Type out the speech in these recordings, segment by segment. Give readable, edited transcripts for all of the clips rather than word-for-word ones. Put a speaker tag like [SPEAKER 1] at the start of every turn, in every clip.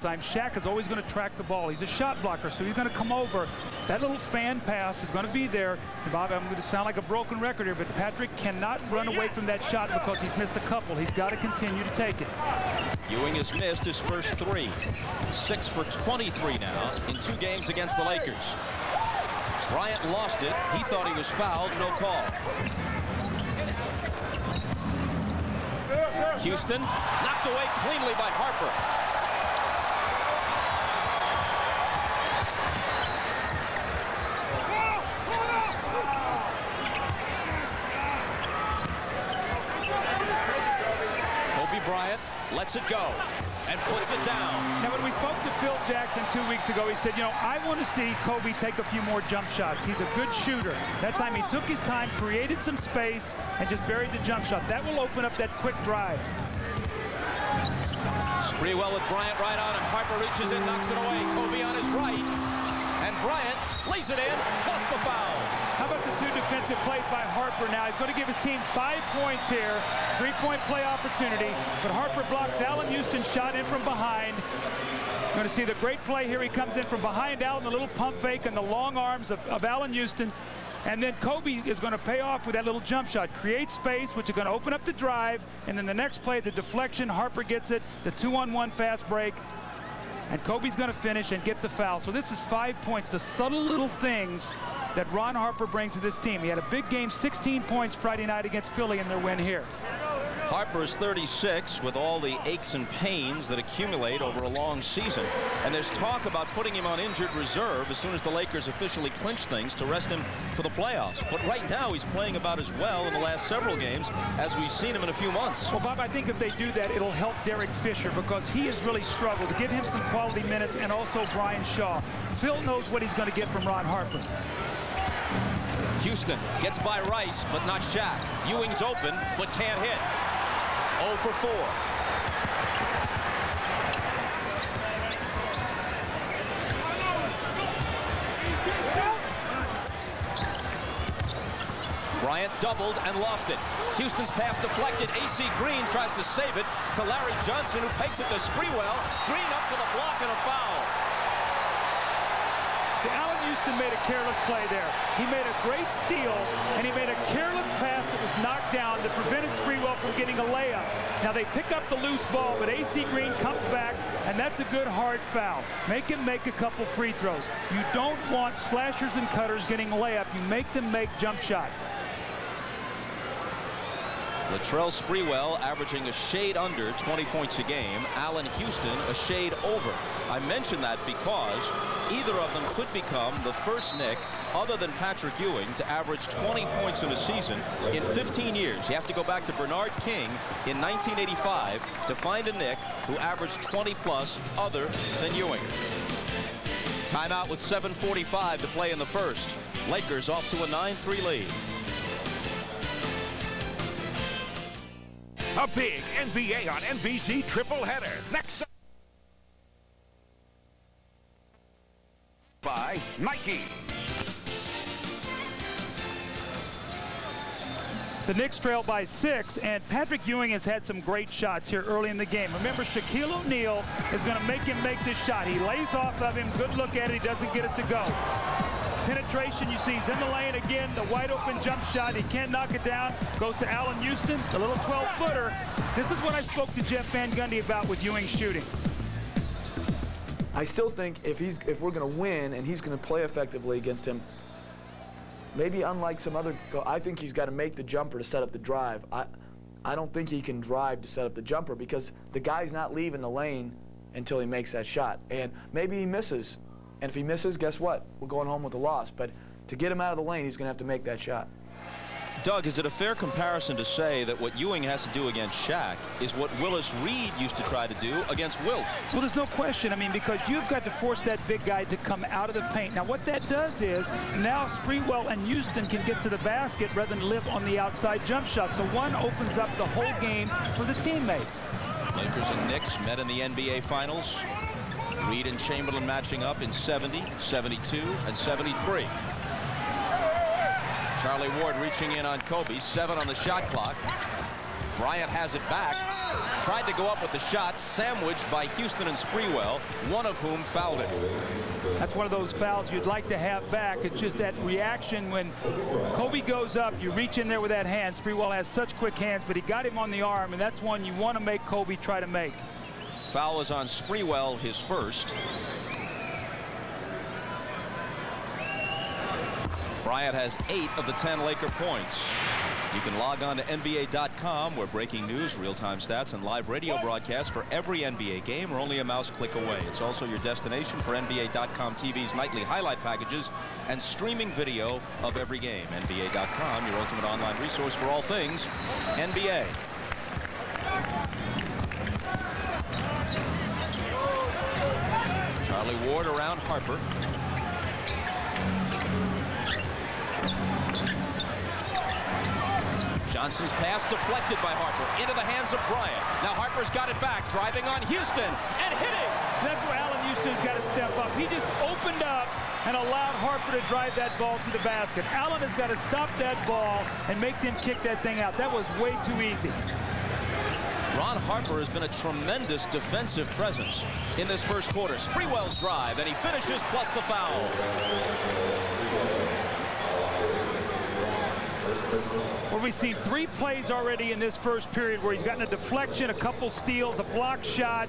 [SPEAKER 1] time, Shaq is always going to track the ball. He's a shot blocker, so he's going to come over. That little fan pass is going to be there. And Bob, I'm going to sound like a broken record here, but Patrick cannot run away from that shot because he's missed a couple. He's got to continue to take it.
[SPEAKER 2] Ewing has missed his first 3. 6 for 23 now in 2 games against the Lakers. Bryant lost it. He thought he was fouled. No call. Houston knocked away cleanly by Harper. Bryant lets it go and puts it down.
[SPEAKER 1] Now, when we spoke to Phil Jackson 2 weeks ago, he said, you know, I want to see Kobe take a few more jump shots. He's a good shooter. That time he took his time, created some space, and just buried the jump shot. That will open up that quick drive.
[SPEAKER 2] Sprewell with Bryant right on him. Harper reaches in, knocks it away. Kobe on his right. And Bryant lays it in, plus the foul.
[SPEAKER 1] How about the 2 defensive plays by Harper now? He's going to give his team 5 points here. 3-point play opportunity. But Harper blocks Allan Houston's shot in from behind. Going to see the great play here. He comes in from behind Allan, the little pump fake and the long arms of Allan Houston. And then Kobe is going to pay off with that little jump shot. Create space, which is going to open up the drive. And then the next play, the deflection, Harper gets it. The 2-on-1 fast break. And Kobe's going to finish and get the foul. So this is 5 points, the subtle little things that Ron Harper brings to this team. He had a big game, 16 points Friday night against Philly in their win here.
[SPEAKER 2] Harper's 36 with all the aches and pains that accumulate over a long season. And there's talk about putting him on injured reserve as soon as the Lakers officially clinch things to rest him for the playoffs. But right now he's playing about as well in the last several games as we've seen him in a few months.
[SPEAKER 1] Well, Bob, I think if they do that, it'll help Derek Fisher because he has really struggled to give him some quality minutes, and also Brian Shaw. Phil knows what he's going to get from Ron Harper.
[SPEAKER 2] Houston gets by Rice, but not Shaq. Ewing's open, but can't hit. 0 for 4. Bryant doubled and lost it. Houston's pass deflected. A.C. Green tries to save it to Larry Johnson, who takes it to Sprewell. Green up for the block and a foul.
[SPEAKER 1] See, Allan Houston made a careless play there. He made a great steal, and he made a careless pass that was knocked down that prevented Sprewell from getting a layup. Now they pick up the loose ball, but A.C. Green comes back, and that's a good hard foul. Make him make a couple free throws. You don't want slashers and cutters getting a layup. You make them make jump shots.
[SPEAKER 2] Latrell Sprewell averaging a shade under 20 points a game. Allan Houston a shade over. I mention that because either of them could become the first Knick other than Patrick Ewing to average 20 points in a season in 15 years. You have to go back to Bernard King in 1985 to find a Knick who averaged 20 plus other than Ewing. Timeout with 7:45 to play in the first. Lakers off to a 9-3 lead.
[SPEAKER 3] A big NBA on NBC triple header. Next by Nike.
[SPEAKER 1] The Knicks trail by 6, and Patrick Ewing has had some great shots here early in the game. Remember, Shaquille O'Neal is going to make him make this shot. He lays off of him. Good look at it. He doesn't get it to go. Penetration, you see he's in the lane again, the wide open jump shot. He can't knock it down. Goes to Allan Houston, the little 12-footer. This is what I spoke to Jeff Van Gundy about with Ewing shooting.
[SPEAKER 4] I still think if we're going to win and he's going to play effectively against him, maybe unlike some other, I think he's got to make the jumper to set up the drive. I don't think he can drive to set up the jumper because the guy's not leaving the lane until he makes that shot. And maybe he misses. And if he misses, guess what? We're going home with a loss. But to get him out of the lane, he's going to have to make that shot.
[SPEAKER 2] Doug, is it a fair comparison to say that what Ewing has to do against Shaq is what Willis Reed used to try to do against Wilt?
[SPEAKER 1] Well, there's no question. I mean, because you've got to force that big guy to come out of the paint. Now, what that does is now Sprewell and Houston can get to the basket rather than live on the outside jump shot. So one opens up the whole game for the teammates.
[SPEAKER 2] Lakers and Knicks met in the NBA Finals. Reed and Chamberlain matching up in 70, 72, and 73. Charlie Ward reaching in on Kobe. 7 on the shot clock. Bryant has it back. Tried to go up with the shot, sandwiched by Houston and Sprewell, one of whom fouled it.
[SPEAKER 1] That's one of those fouls you'd like to have back. It's just that reaction when Kobe goes up, you reach in there with that hand. Sprewell has such quick hands, but he got him on the arm, and that's one you want to make Kobe try to make.
[SPEAKER 2] Foul is on Sprewell, his first. Bryant has 8 of the 10 Laker points. You can log on to NBA.com, where breaking news, real-time stats, and live radio broadcasts for every NBA game are only a mouse click away. It's also your destination for NBA.com TV's nightly highlight packages and streaming video of every game. NBA.com, your ultimate online resource for all things NBA. Charlie Ward around Harper. Johnson's pass deflected by Harper into the hands of Bryant. Now Harper's got it back, driving on Houston and hitting.
[SPEAKER 1] That's where Allan Houston's got to step up. He just opened up and allowed Harper to drive that ball to the basket. Allan has got to stop that ball and make them kick that thing out. That was way too easy.
[SPEAKER 2] Ron Harper has been a tremendous defensive presence in this first quarter. Sprewell's drive, and he finishes plus the foul.
[SPEAKER 1] Well, we've seen 3 plays already in this first period where he's gotten a deflection, a couple steals, a block shot.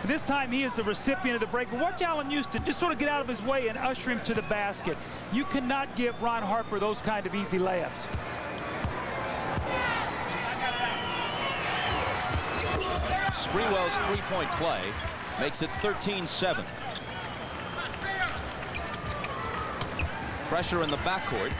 [SPEAKER 1] And this time he is the recipient of the break. But watch Allan Houston just sort of get out of his way and usher him to the basket. You cannot give Ron Harper those kind of easy layups.
[SPEAKER 2] Sprewell's three-point play makes it 13-7. Pressure in the backcourt.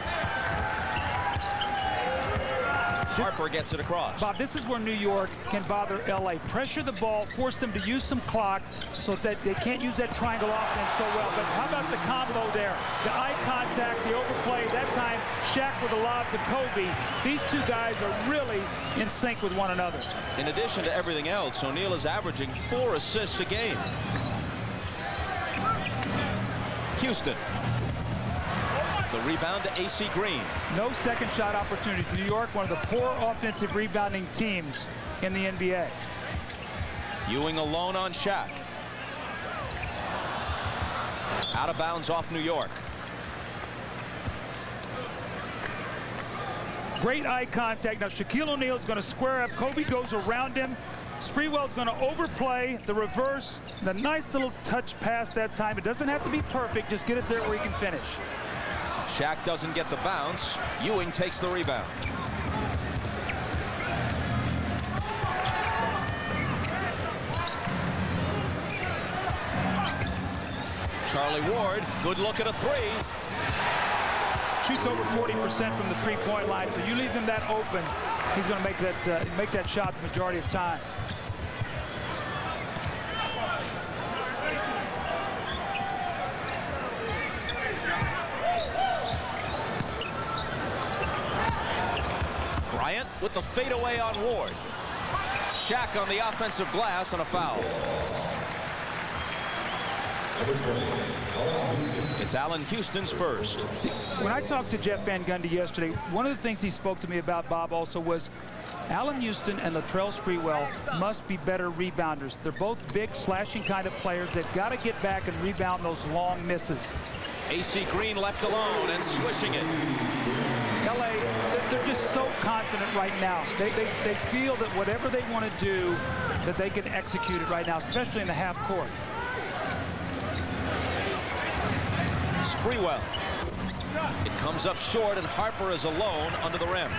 [SPEAKER 2] Harper gets it across.
[SPEAKER 1] Bob, this is where New York can bother L.A. Pressure the ball, force them to use some clock so that they can't use that triangle offense so well. But how about the combo there? The eye contact, the overplay. That time, Shaq with a lob to Kobe. These two guys are really in sync with one another.
[SPEAKER 2] In addition to everything else, O'Neal is averaging 4 assists a game. Houston. The rebound to A.C. Green.
[SPEAKER 1] No second shot opportunity. New York, one of the poor offensive rebounding teams in the NBA.
[SPEAKER 2] Ewing alone on Shaq. Out of bounds off New York.
[SPEAKER 1] Great eye contact. Now Shaquille O'Neal is going to square up. Kobe goes around him. Sprewell's going to overplay the reverse. The nice little touch pass that time. It doesn't have to be perfect. Just get it there where he can finish.
[SPEAKER 2] Shaq doesn't get the bounce. Ewing takes the rebound. Charlie Ward, good look at a 3.
[SPEAKER 1] Shoots over 40% from the three-point line, so you leave him that open, he's going to make that shot the majority of time.
[SPEAKER 2] Bryant with the fadeaway on Ward. Shaq on the offensive glass and a foul. It's Allan Houston's first.
[SPEAKER 1] See, when I talked to Jeff Van Gundy yesterday, one of the things he spoke to me about, Bob, also was Allan Houston and Latrell Sprewell must be better rebounders. They're both big, slashing kind of players. They've got to get back and rebound those long misses.
[SPEAKER 2] A.C. Green left alone and swishing it.
[SPEAKER 1] L.A., they're just so confident right now. They feel that whatever they want to do, that they can execute it right now, especially in the half court.
[SPEAKER 2] Sprewell. It comes up short, and Harper is alone under the rim.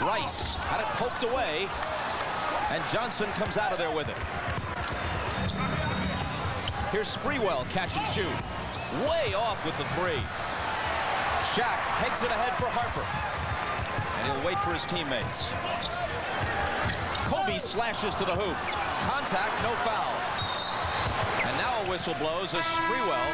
[SPEAKER 2] Rice had it poked away, and Johnson comes out of there with it. Here's Sprewell, catch and shoot. Way off with the 3. Shaq pegs it ahead for Harper, and he'll wait for his teammates. Kobe slashes to the hoop. Contact, no foul. And now a whistle blows as Sprewell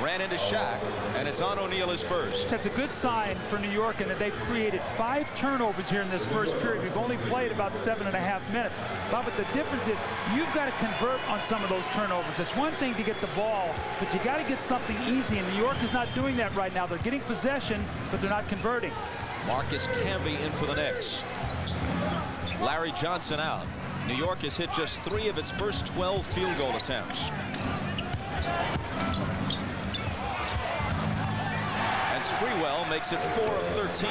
[SPEAKER 2] ran into Shaq, and it's on O'Neal his first.
[SPEAKER 1] That's a good sign for New York in that they've created 5 turnovers here in this first period. We've only played about 7.5 minutes. But the difference is you've got to convert on some of those turnovers. It's one thing to get the ball, but you got to get something easy, and New York is not doing that right now. They're getting possession, but they're not converting.
[SPEAKER 2] Marcus Camby in for the Knicks. Larry Johnson out. New York has hit just 3 of its first 12 field goal attempts. And Sprewell makes it 4 of 13.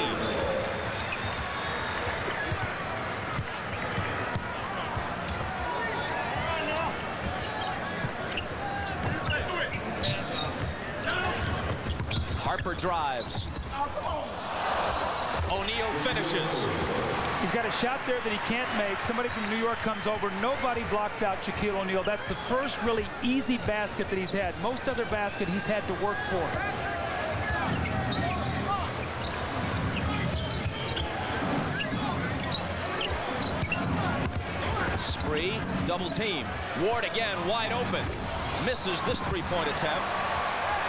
[SPEAKER 2] Harper drives. O'Neal finishes.
[SPEAKER 1] He's got a shot there that he can't make. Somebody from New York comes over. Nobody blocks out Shaquille O'Neal. That's the first really easy basket that he's had. Most other basket he's had to work for.
[SPEAKER 2] Spree, double team. Ward again, wide open. Misses this 3-point attempt.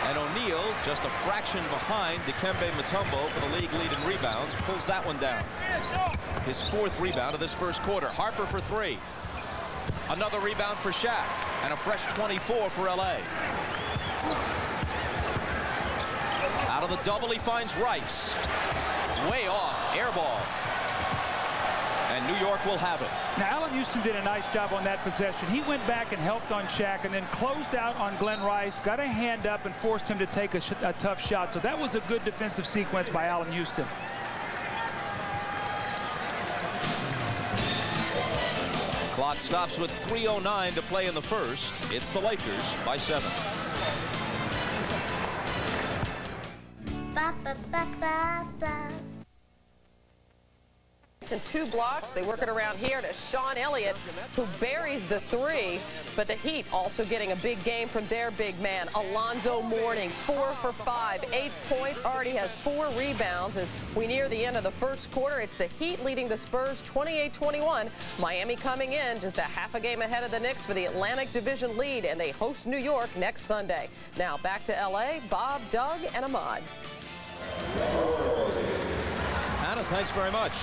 [SPEAKER 2] And O'Neal, just a fraction behind Dikembe Mutombo for the league lead in rebounds, pulls that one down. His 4th rebound of this first quarter. Harper for 3. Another rebound for Shaq. And a fresh 24 for LA. Out of the double, he finds Rice. Way off, air ball. And New York will have it.
[SPEAKER 1] Now, Allan Houston did a nice job on that possession. He went back and helped on Shaq and then closed out on Glen Rice, got a hand up and forced him to take a tough shot. So that was a good defensive sequence by Allan Houston.
[SPEAKER 2] Clock stops with 3:09 to play in the first. It's the Lakers by 7.
[SPEAKER 5] Ba, ba, ba, ba, ba.
[SPEAKER 6] In 2 blocks, they work it around here to Sean Elliott, who buries the 3. But the Heat also getting a big game from their big man, Alonzo Mourning. 4 for 5, 8 points, already has 4 rebounds. As we near the end of the first quarter, it's the Heat leading the Spurs 28-21. Miami coming in just a half a game ahead of the Knicks for the Atlantic Division lead, and they host New York next Sunday. Now back to L.A., Bob, Doug, and Ahmad.
[SPEAKER 2] Anna, thanks very much.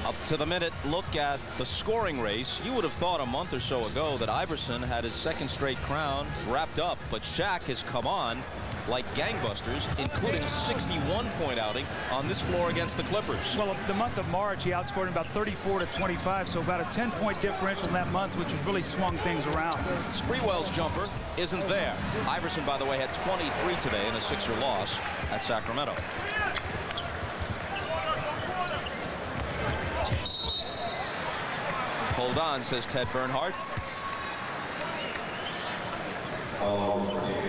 [SPEAKER 2] Up to the minute look at the scoring race. You would have thought a month or so ago that Iverson had his 2nd straight crown wrapped up, but Shaq has come on like gangbusters, including a 61-point outing on this floor against the Clippers.
[SPEAKER 1] Well, the month of March, he outscored him about 34-25, so about a 10-point differential in that month, which has really swung things around.
[SPEAKER 2] Sprewell's jumper isn't there. Iverson, by the way, had 23 today in a Sixer loss at Sacramento. Hold on, says Ted Bernhardt.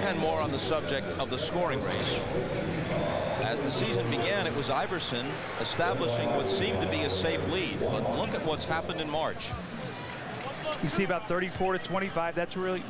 [SPEAKER 2] And more on the subject of the scoring race. As the season began, it was Iverson establishing what seemed to be a safe lead. But look at what's happened in March.
[SPEAKER 1] You see about 34-25. That's really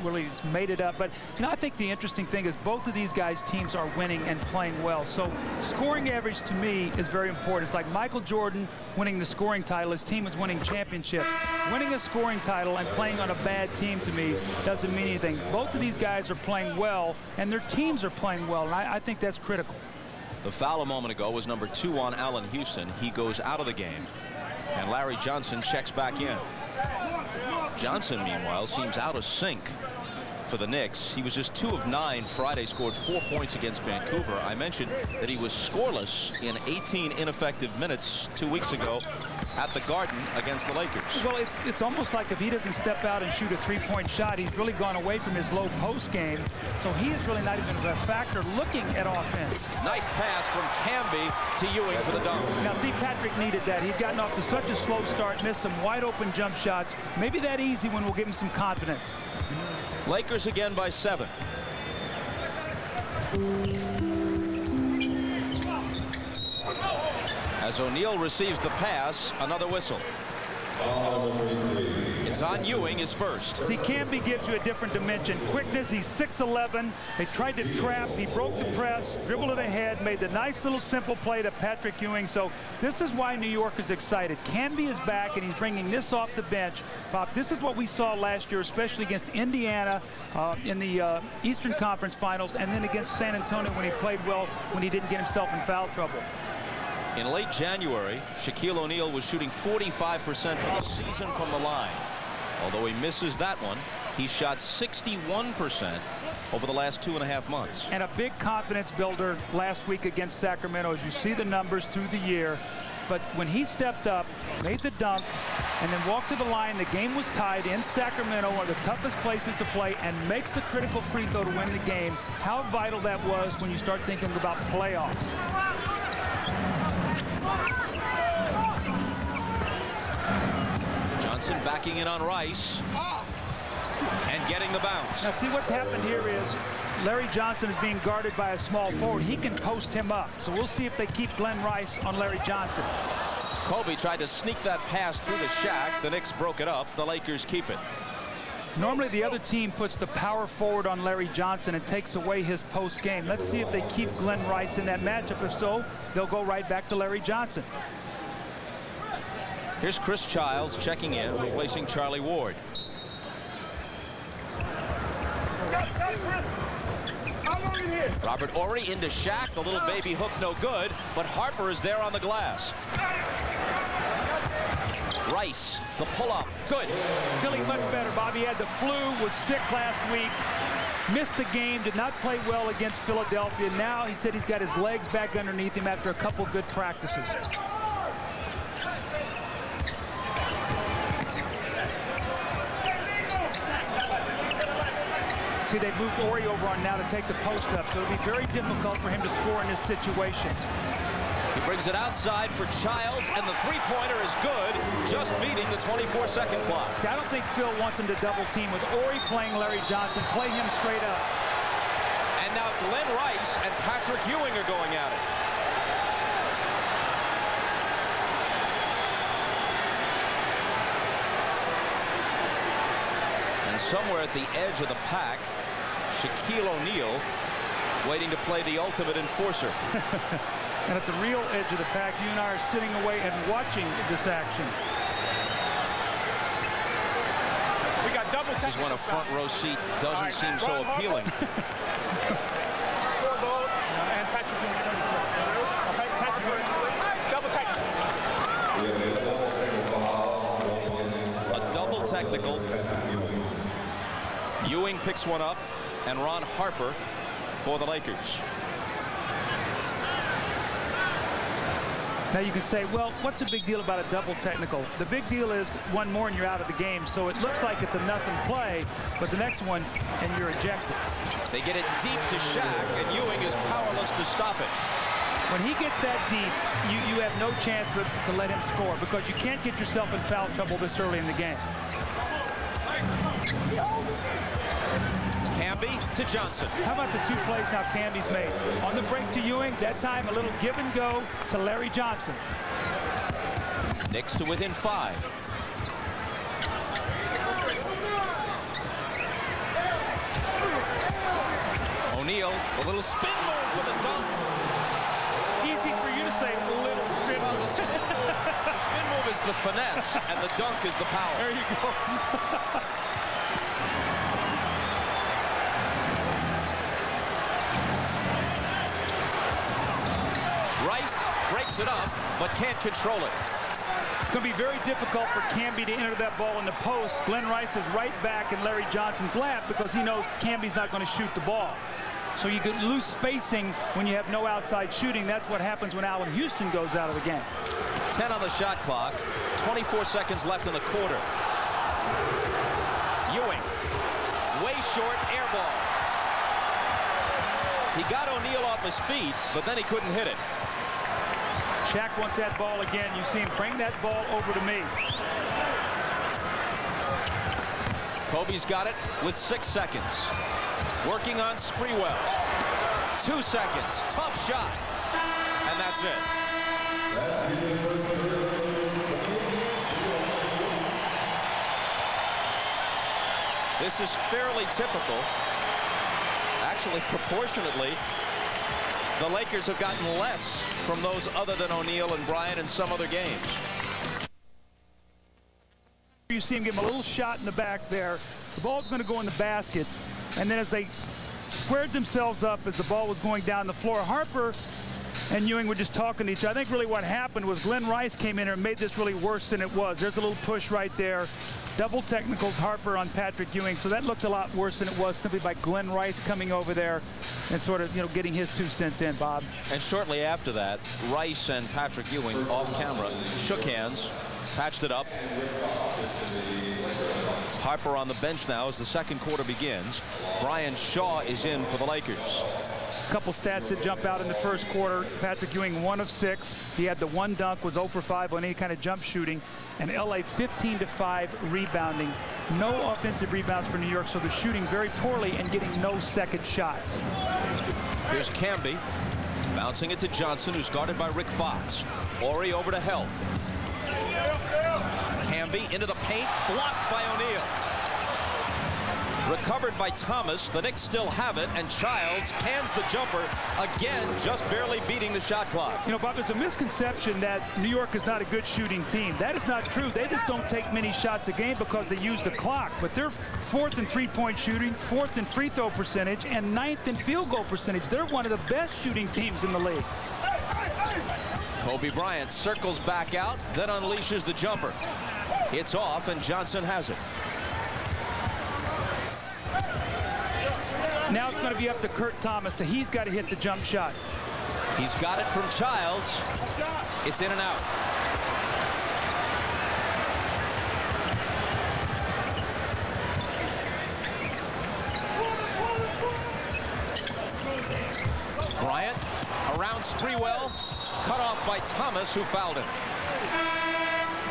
[SPEAKER 1] made it up. But you know, I think the interesting thing is both of these guys' teams are winning and playing well. So scoring average to me is very important. It's like Michael Jordan winning the scoring title. His team is winning championships. Winning a scoring title and playing on a bad team to me doesn't mean anything. Both of these guys are playing well, and their teams are playing well, and I think that's critical.
[SPEAKER 2] The foul a moment ago was number 2 on Allan Houston. He goes out of the game, and Larry Johnson checks back in. Johnson, meanwhile, seems out of sync for the Knicks. He was just 2 of 9 Friday, scored 4 points against Vancouver. I mentioned that he was scoreless in 18 ineffective minutes 2 weeks ago at the Garden against the Lakers.
[SPEAKER 1] Well, it's almost like if he doesn't step out and shoot a 3-point shot, he's really gone away from his low post game. So he is really not even a factor looking at offense.
[SPEAKER 2] Nice pass from Camby to Ewing for the dunk.
[SPEAKER 1] Now, see, Patrick needed that. He'd gotten off to such a slow start, missed some wide open jump shots. Maybe that easy one will give him some confidence.
[SPEAKER 2] Lakers again by 7. As O'Neal receives the pass, another whistle. It's on Ewing, his first.
[SPEAKER 1] See, Canby gives you a different dimension. Quickness, he's 6'11". They tried to trap. He broke the press, dribbled it ahead, made the nice little simple play to Patrick Ewing. So this is why New York is excited. Canby is back, and he's bringing this off the bench. Bob, this is what we saw last year, especially against Indiana in the Eastern Conference Finals, and then against San Antonio when he played well, when he didn't get himself in foul trouble.
[SPEAKER 2] In late January, Shaquille O'Neal was shooting 45% for the season from the line. Although he misses that one, he shot 61% over the last 2.5 months.
[SPEAKER 1] And a big confidence builder last week against Sacramento, as you see the numbers through the year. But when he stepped up, made the dunk, and then walked to the line, the game was tied in Sacramento, one of the toughest places to play, and makes the critical free throw to win the game. How vital that was when you start thinking about playoffs.
[SPEAKER 2] Johnson backing in on Rice and getting the bounce.
[SPEAKER 1] Now see, what's happened here is Larry Johnson is being guarded by a small forward. He can post him up. So we'll see if they keep Glen Rice on Larry Johnson.
[SPEAKER 2] Kobe tried to sneak that pass through the Shaq. The Knicks broke it up. The Lakers keep it.
[SPEAKER 1] Normally the other team puts the power forward on Larry Johnson and takes away his post game. Let's see if they keep Glen Rice in that matchup. If so, they'll go right back to Larry Johnson.
[SPEAKER 2] Here's Chris Childs checking in, replacing Charlie Ward. Robert Horry into Shaq. The little baby hook no good, but Harper is there on the glass. Rice, the pull-up, good.
[SPEAKER 1] Feeling much better, Bobby. He had the flu, was sick last week, missed the game, did not play well against Philadelphia. Now he said he's got his legs back underneath him after a couple good practices. See, they moved Horry over on now to take the post up, so it'll be very difficult for him to score in this situation.
[SPEAKER 2] He brings it outside for Childs, and the three-pointer is good, just beating the 24-second clock.
[SPEAKER 1] See, I don't think Phil wants him to double team. With Horry playing Larry Johnson, play him straight up.
[SPEAKER 2] And now Glen Rice and Patrick Ewing are going at it. And somewhere at the edge of the pack, Shaquille O'Neal waiting to play the ultimate enforcer.
[SPEAKER 1] And at the real edge of the pack, you and I are sitting away and watching this action.
[SPEAKER 3] We got double
[SPEAKER 2] This is when a front row seat doesn't seem so appealing. A double technical. Ewing picks one up, and Ron Harper for the Lakers.
[SPEAKER 1] Now you can say, well, what's the big deal about a double technical? The big deal is one more and you're out of the game. So it looks like it's a nothing play, but the next one and you're ejected.
[SPEAKER 2] They get it deep to Shaq, and Ewing is powerless to stop it.
[SPEAKER 1] When he gets that deep, you have no chance but to let him score, because you can't get yourself in foul trouble this early in the game.
[SPEAKER 2] Canby to Johnson.
[SPEAKER 1] How about the two plays now Canby's made? On the break to Ewing, that time a little give and go to Larry Johnson.
[SPEAKER 2] Knicks to within 5. O'Neal, a little spin move for the dunk.
[SPEAKER 1] Easy for you to say, little spin move.
[SPEAKER 2] The spin move is the finesse, and the dunk is the power.
[SPEAKER 1] There you go.
[SPEAKER 2] Rice breaks it up, but can't control it.
[SPEAKER 1] It's going to be very difficult for Canby to enter that ball in the post. Glen Rice is right back in Larry Johnson's lap because he knows Canby's not going to shoot the ball. So you get loose spacing when you have no outside shooting. That's what happens when Allan Houston goes out of the game.
[SPEAKER 2] 10 on the shot clock. 24 seconds left in the quarter. Ewing, way short, air ball. He got O'Neal off his feet, but then he couldn't hit it.
[SPEAKER 1] Shaq wants that ball again. You see him bring that ball over to me.
[SPEAKER 2] Kobe's got it with 6 seconds. Working on Sprewell. 2 seconds. Tough shot. And that's it. This is fairly typical. Actually, proportionately, the Lakers have gotten less from those other than O'Neal and Bryant in some other games.
[SPEAKER 1] You see him give him a little shot in the back there. The ball's going to go in the basket. And then as they squared themselves up as the ball was going down the floor, Harper and Ewing were just talking to each other. I think really what happened was Glen Rice came in and made this really worse than it was. There's a little push right there. Double technicals, Harper on Patrick Ewing. So that looked a lot worse than it was simply by Glen Rice coming over there and sort of, getting his 2 cents in, Bob.
[SPEAKER 2] And shortly after that, Rice and Patrick Ewing off camera shook hands, patched it up. Harper on the bench now as the second quarter begins. Brian Shaw is in for the Lakers.
[SPEAKER 1] A couple stats that jump out in the first quarter. Patrick Ewing 1 of 6. He had the 1 dunk, was 0 for 5 on any kind of jump shooting. And LA 15-5 rebounding. No offensive rebounds for New York, so they're shooting very poorly and getting no second shots.
[SPEAKER 2] Here's Camby bouncing it to Johnson, who's guarded by Rick Fox. Ori over to Help. Camby into the paint, blocked by O'Neal. Recovered by Thomas. The Knicks still have it, and Childs cans the jumper again, just barely beating the shot clock.
[SPEAKER 1] Bob, there's a misconception that New York is not a good shooting team. That is not true. They just don't take many shots a game because they use the clock. But they're 4th in three-point shooting, 4th in free throw percentage, and 9th in field goal percentage. They're one of the best shooting teams in the league.
[SPEAKER 2] Kobe Bryant circles back out, then unleashes the jumper. It's off, and Johnson has it.
[SPEAKER 1] Now it's going to be up to Kurt Thomas. He's got to hit the jump shot.
[SPEAKER 2] He's got it from Childs. It's in and out. Bryant around Sprewell. Cut off by Thomas, who fouled him.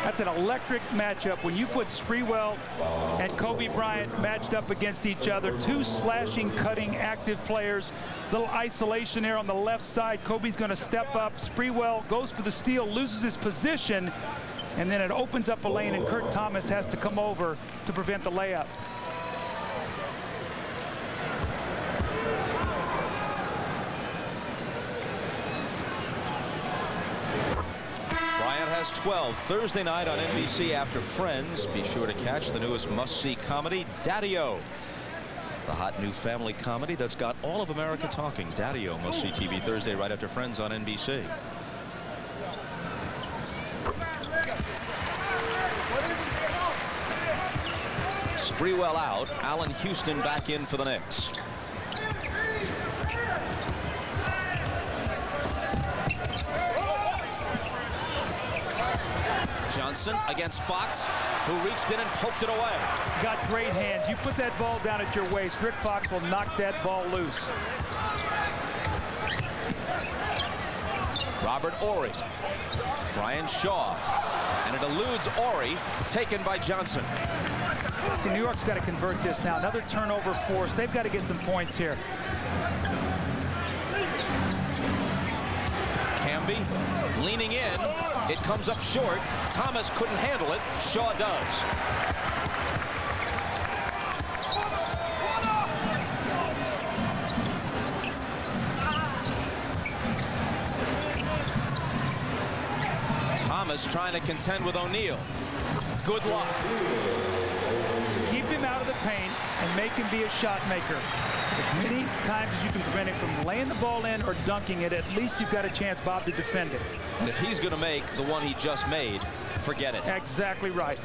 [SPEAKER 1] That's an electric matchup when you put Sprewell and Kobe Bryant matched up against each other. 2 slashing, cutting, active players. Little isolation there on the left side. Kobe's going to step up. Sprewell goes for the steal, loses his position, and then it opens up a lane, and Kurt Thomas has to come over to prevent the layup.
[SPEAKER 2] Has 12 Thursday night on NBC after Friends. Be sure to catch the newest must-see comedy, Daddy-O. The hot new family comedy that's got all of America talking. Daddy-O, must-see TV Thursday right after Friends on NBC. Sprewell out. Allan Houston back in for the Knicks. Johnson against Fox, who reached in and poked it away.
[SPEAKER 1] Got great hands. You put that ball down at your waist, Rick Fox will knock that ball loose.
[SPEAKER 2] Robert Ori. Brian Shaw. And it eludes Ori, taken by Johnson.
[SPEAKER 1] See, New York's got to convert this now. Another turnover force. They've got to get some points here. Camby
[SPEAKER 2] leaning in. It comes up short. Thomas couldn't handle it. Shaw does. Thomas trying to contend with O'Neal. Good luck.
[SPEAKER 1] Keep him out of the paint and make him be a shot maker. As many times as you can prevent him from laying the ball in or dunking it, at least you've got a chance, Bob, to defend it.
[SPEAKER 2] And if he's going to make the one he just made, forget it.
[SPEAKER 1] Exactly right.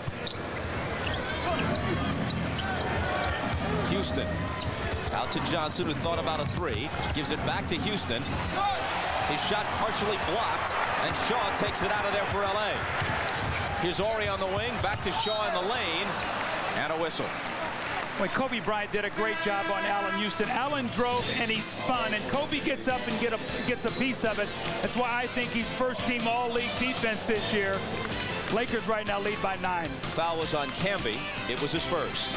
[SPEAKER 2] Houston out to Johnson, who thought about a 3. Gives it back to Houston. His shot partially blocked, and Shaw takes it out of there for LA. Here's Ori on the wing, back to Shaw in the lane, and a whistle.
[SPEAKER 1] Well, Kobe Bryant did a great job on Allan Houston. Allan drove and he spun, and Kobe gets up and gets a piece of it. That's why I think he's first-team all-league defense this year. Lakers right now lead by 9.
[SPEAKER 2] Foul was on Camby. It was his first.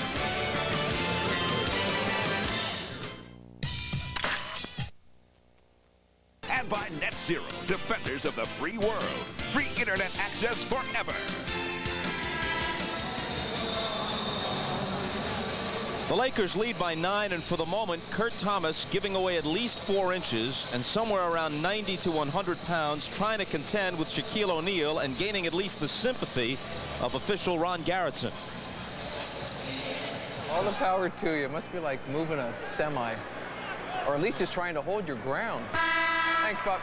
[SPEAKER 3] And by NetZero, defenders of the free world. Free internet access forever.
[SPEAKER 2] The Lakers lead by 9, and for the moment, Kurt Thomas giving away at least 4 inches and somewhere around 90 to 100 pounds, trying to contend with Shaquille O'Neal and gaining at least the sympathy of official Ron Garretson.
[SPEAKER 7] All the power to you. It must be like moving a semi, or at least just trying to hold your ground. Thanks, Bob.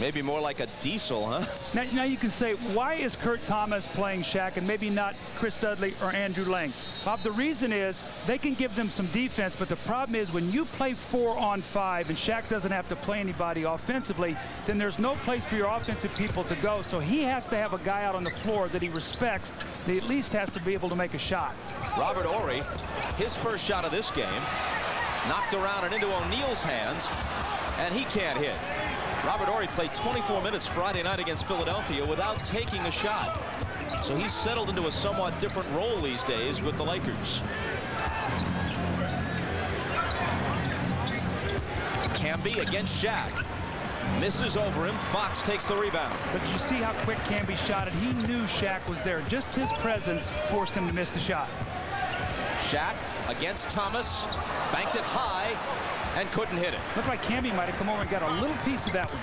[SPEAKER 2] Maybe more like a diesel, huh?
[SPEAKER 1] Now you can say, why is Kurt Thomas playing Shaq and maybe not Chris Dudley or Andrew Lang? Bob, the reason is they can give them some defense, but the problem is when you play 4-on-5 and Shaq doesn't have to play anybody offensively, then there's no place for your offensive people to go. So he has to have a guy out on the floor that he respects, that he at least has to be able to make a shot.
[SPEAKER 2] Robert Horry, his first shot of this game, knocked around and into O'Neal's hands, and he can't hit. Robert Horry played 24 minutes Friday night against Philadelphia without taking a shot. So he's settled into a somewhat different role these days with the Lakers. Camby against Shaq. Misses over him. Fox takes the rebound.
[SPEAKER 1] But you see how quick Camby shot it. He knew Shaq was there. Just his presence forced him to miss the shot.
[SPEAKER 2] Shaq against Thomas. Banked it high and couldn't hit it.
[SPEAKER 1] Looked like Camby might have come over and got a little piece of that one.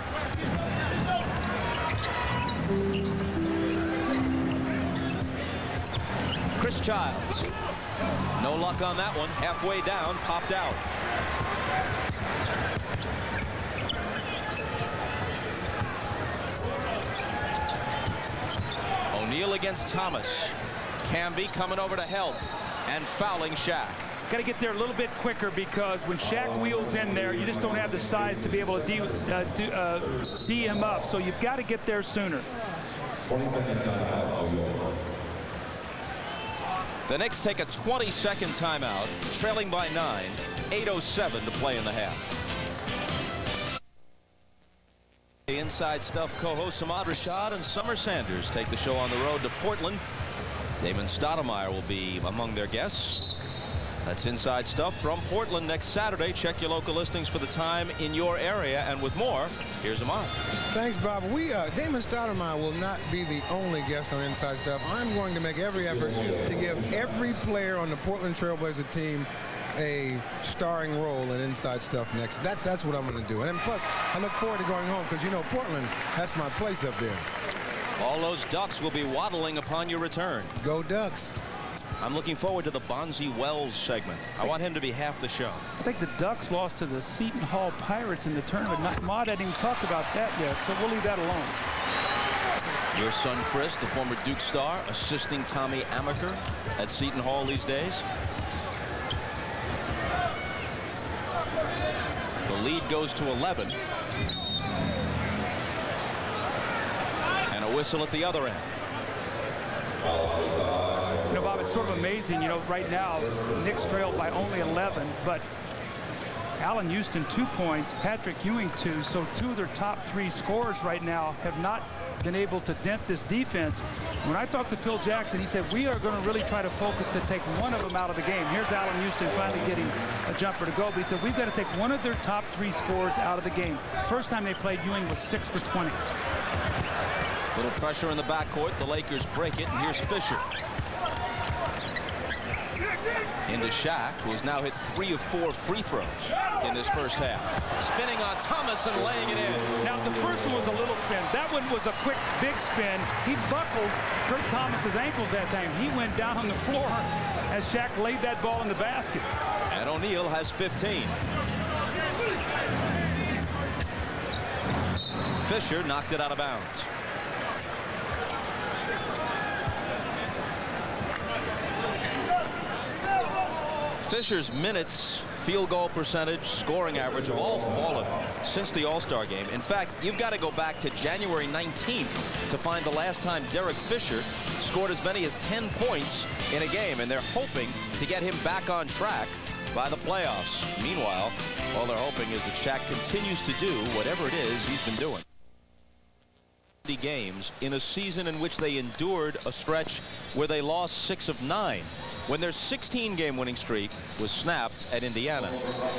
[SPEAKER 2] Chris Childs. No luck on that one. Halfway down, popped out. O'Neal against Thomas. Camby coming over to help and fouling Shaq.
[SPEAKER 1] Got to get there a little bit quicker because when Shaq wheels in there, you just don't have the size to be able to D him up. So you've got to get there sooner.
[SPEAKER 8] 20-second timeout.
[SPEAKER 2] The Knicks take a 20-second timeout, trailing by 9, 8:07 to play in the half. The Inside Stuff co-hosts Ahmad Rashad and Summer Sanders take the show on the road to Portland. Damon Stoudemire will be among their guests. That's Inside Stuff from Portland next Saturday. Check your local listings for the time in your area. And with more, here's Ahmad.
[SPEAKER 9] Thanks, Bob. Damon Stoudemire will not be the only guest on Inside Stuff. I'm going to make every effort to give every player on the Portland Trailblazer team a starring role in Inside Stuff next. That's what I'm going to do. And plus, I look forward to going home because, you know, Portland, that's my place up there.
[SPEAKER 2] All those Ducks will be waddling upon your return.
[SPEAKER 9] Go Ducks.
[SPEAKER 2] I'm looking forward to the Bonzi Wells segment. I want him to be half the show.
[SPEAKER 1] I think the Ducks lost to the Seton Hall Pirates in the tournament. Ahmad hadn't even talked about that yet, so we'll leave that alone.
[SPEAKER 2] Your son Chris, the former Duke star, assisting Tommy Amaker at Seton Hall these days. The lead goes to 11. And a whistle at the other end.
[SPEAKER 1] You know, Bob, it's sort of amazing. You know, right now, Knicks trail by only 11, but Allan Houston 2 points, Patrick Ewing 2. So 2 of their top 3 scorers right now have not been able to dent this defense. When I talked to Phil Jackson, he said, we are going to really try to focus to take one of them out of the game. Here's Allan Houston finally getting a jumper to go. But he said, we've got to take one of their top 3 scorers out of the game. First time they played, Ewing was 6 for 20.
[SPEAKER 2] Little pressure in the backcourt. The Lakers break it, and here's Fisher. Into Shaq, who has now hit 3 of 4 free throws in this first half. Spinning on Thomas and laying it in.
[SPEAKER 1] Now, the first one was a little spin. That one was a quick, big spin. He buckled Kurt Thomas's ankles that time. He went down on the floor as Shaq laid that ball in the basket.
[SPEAKER 2] And O'Neal has 15. Fisher knocked it out of bounds. Fisher's minutes, field goal percentage, scoring average have all fallen since the All-Star game. In fact, you've got to go back to January 19th to find the last time Derek Fisher scored as many as 10 points in a game, and they're hoping to get him back on track by the playoffs. Meanwhile, all they're hoping is that Shaq continues to do whatever it is he's been doing. games in a season in which they endured a stretch where they lost 6 of 9. When their 16-game winning streak was snapped at Indiana,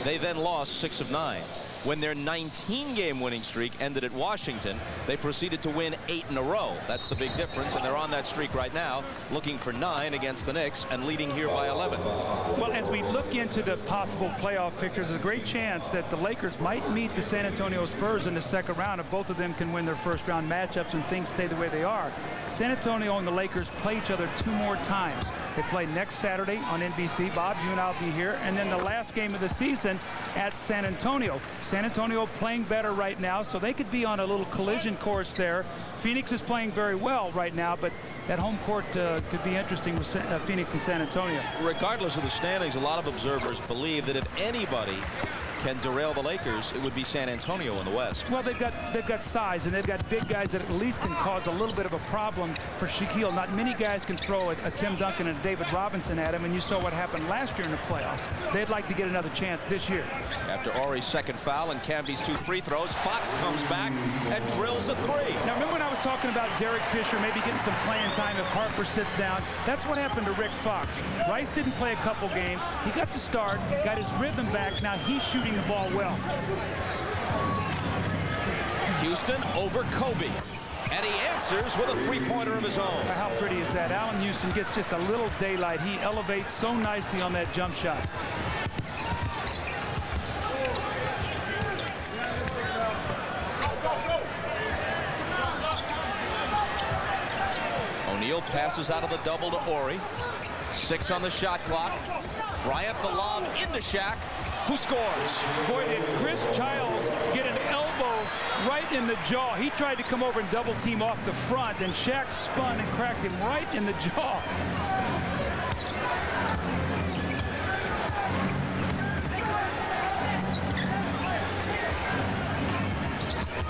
[SPEAKER 2] they then lost 6 of 9. When their 19-game winning streak ended at Washington, they proceeded to win 8 in a row. That's the big difference, and they're on that streak right now, looking for 9 against the Knicks and leading here by 11.
[SPEAKER 1] Well, as we look into the possible playoff pictures, there's a great chance that the Lakers might meet the San Antonio Spurs in the second round if both of them can win their first-round matchups and things stay the way they are. San Antonio and the Lakers play each other 2 more times. They play next Saturday on NBC. Bob, you and I'll be here. And then the last game of the season at San Antonio. San Antonio playing better right now, so they could be on a little collision course there. Phoenix is playing very well right now, but that home court could be interesting with Phoenix and San Antonio.
[SPEAKER 2] Regardless of the standings, a lot of observers believe that if anybody can derail the Lakers, it would be San Antonio in the West.
[SPEAKER 1] Well, they've got size, and they've got big guys that at least can cause a little bit of a problem for Shaquille. Not many guys can throw a Tim Duncan and a David Robinson at him, and you saw what happened last year in the playoffs. They'd like to get another chance this year.
[SPEAKER 2] After Ori's second foul and Camby's 2 free throws, Fox comes back and drills a 3.
[SPEAKER 1] Now, remember when I was talking about Derek Fisher maybe getting some playing time if Harper sits down? That's what happened to Rick Fox. Rice didn't play a couple games. He got to start, got his rhythm back. Now he's shooting the ball well.
[SPEAKER 2] Houston over Kobe, and he answers with a 3-pointer of his own.
[SPEAKER 1] How pretty is that? Allan Houston gets just a little daylight. He elevates so nicely on that jump shot.
[SPEAKER 2] O'Neal passes out of the double to Ori. 6 on the shot clock. Bryant the lob into Shaq, who scores.
[SPEAKER 1] Boy, did Chris Childs get an elbow right in the jaw. He tried to come over and double team off the front, and Shaq spun and cracked him right in the jaw.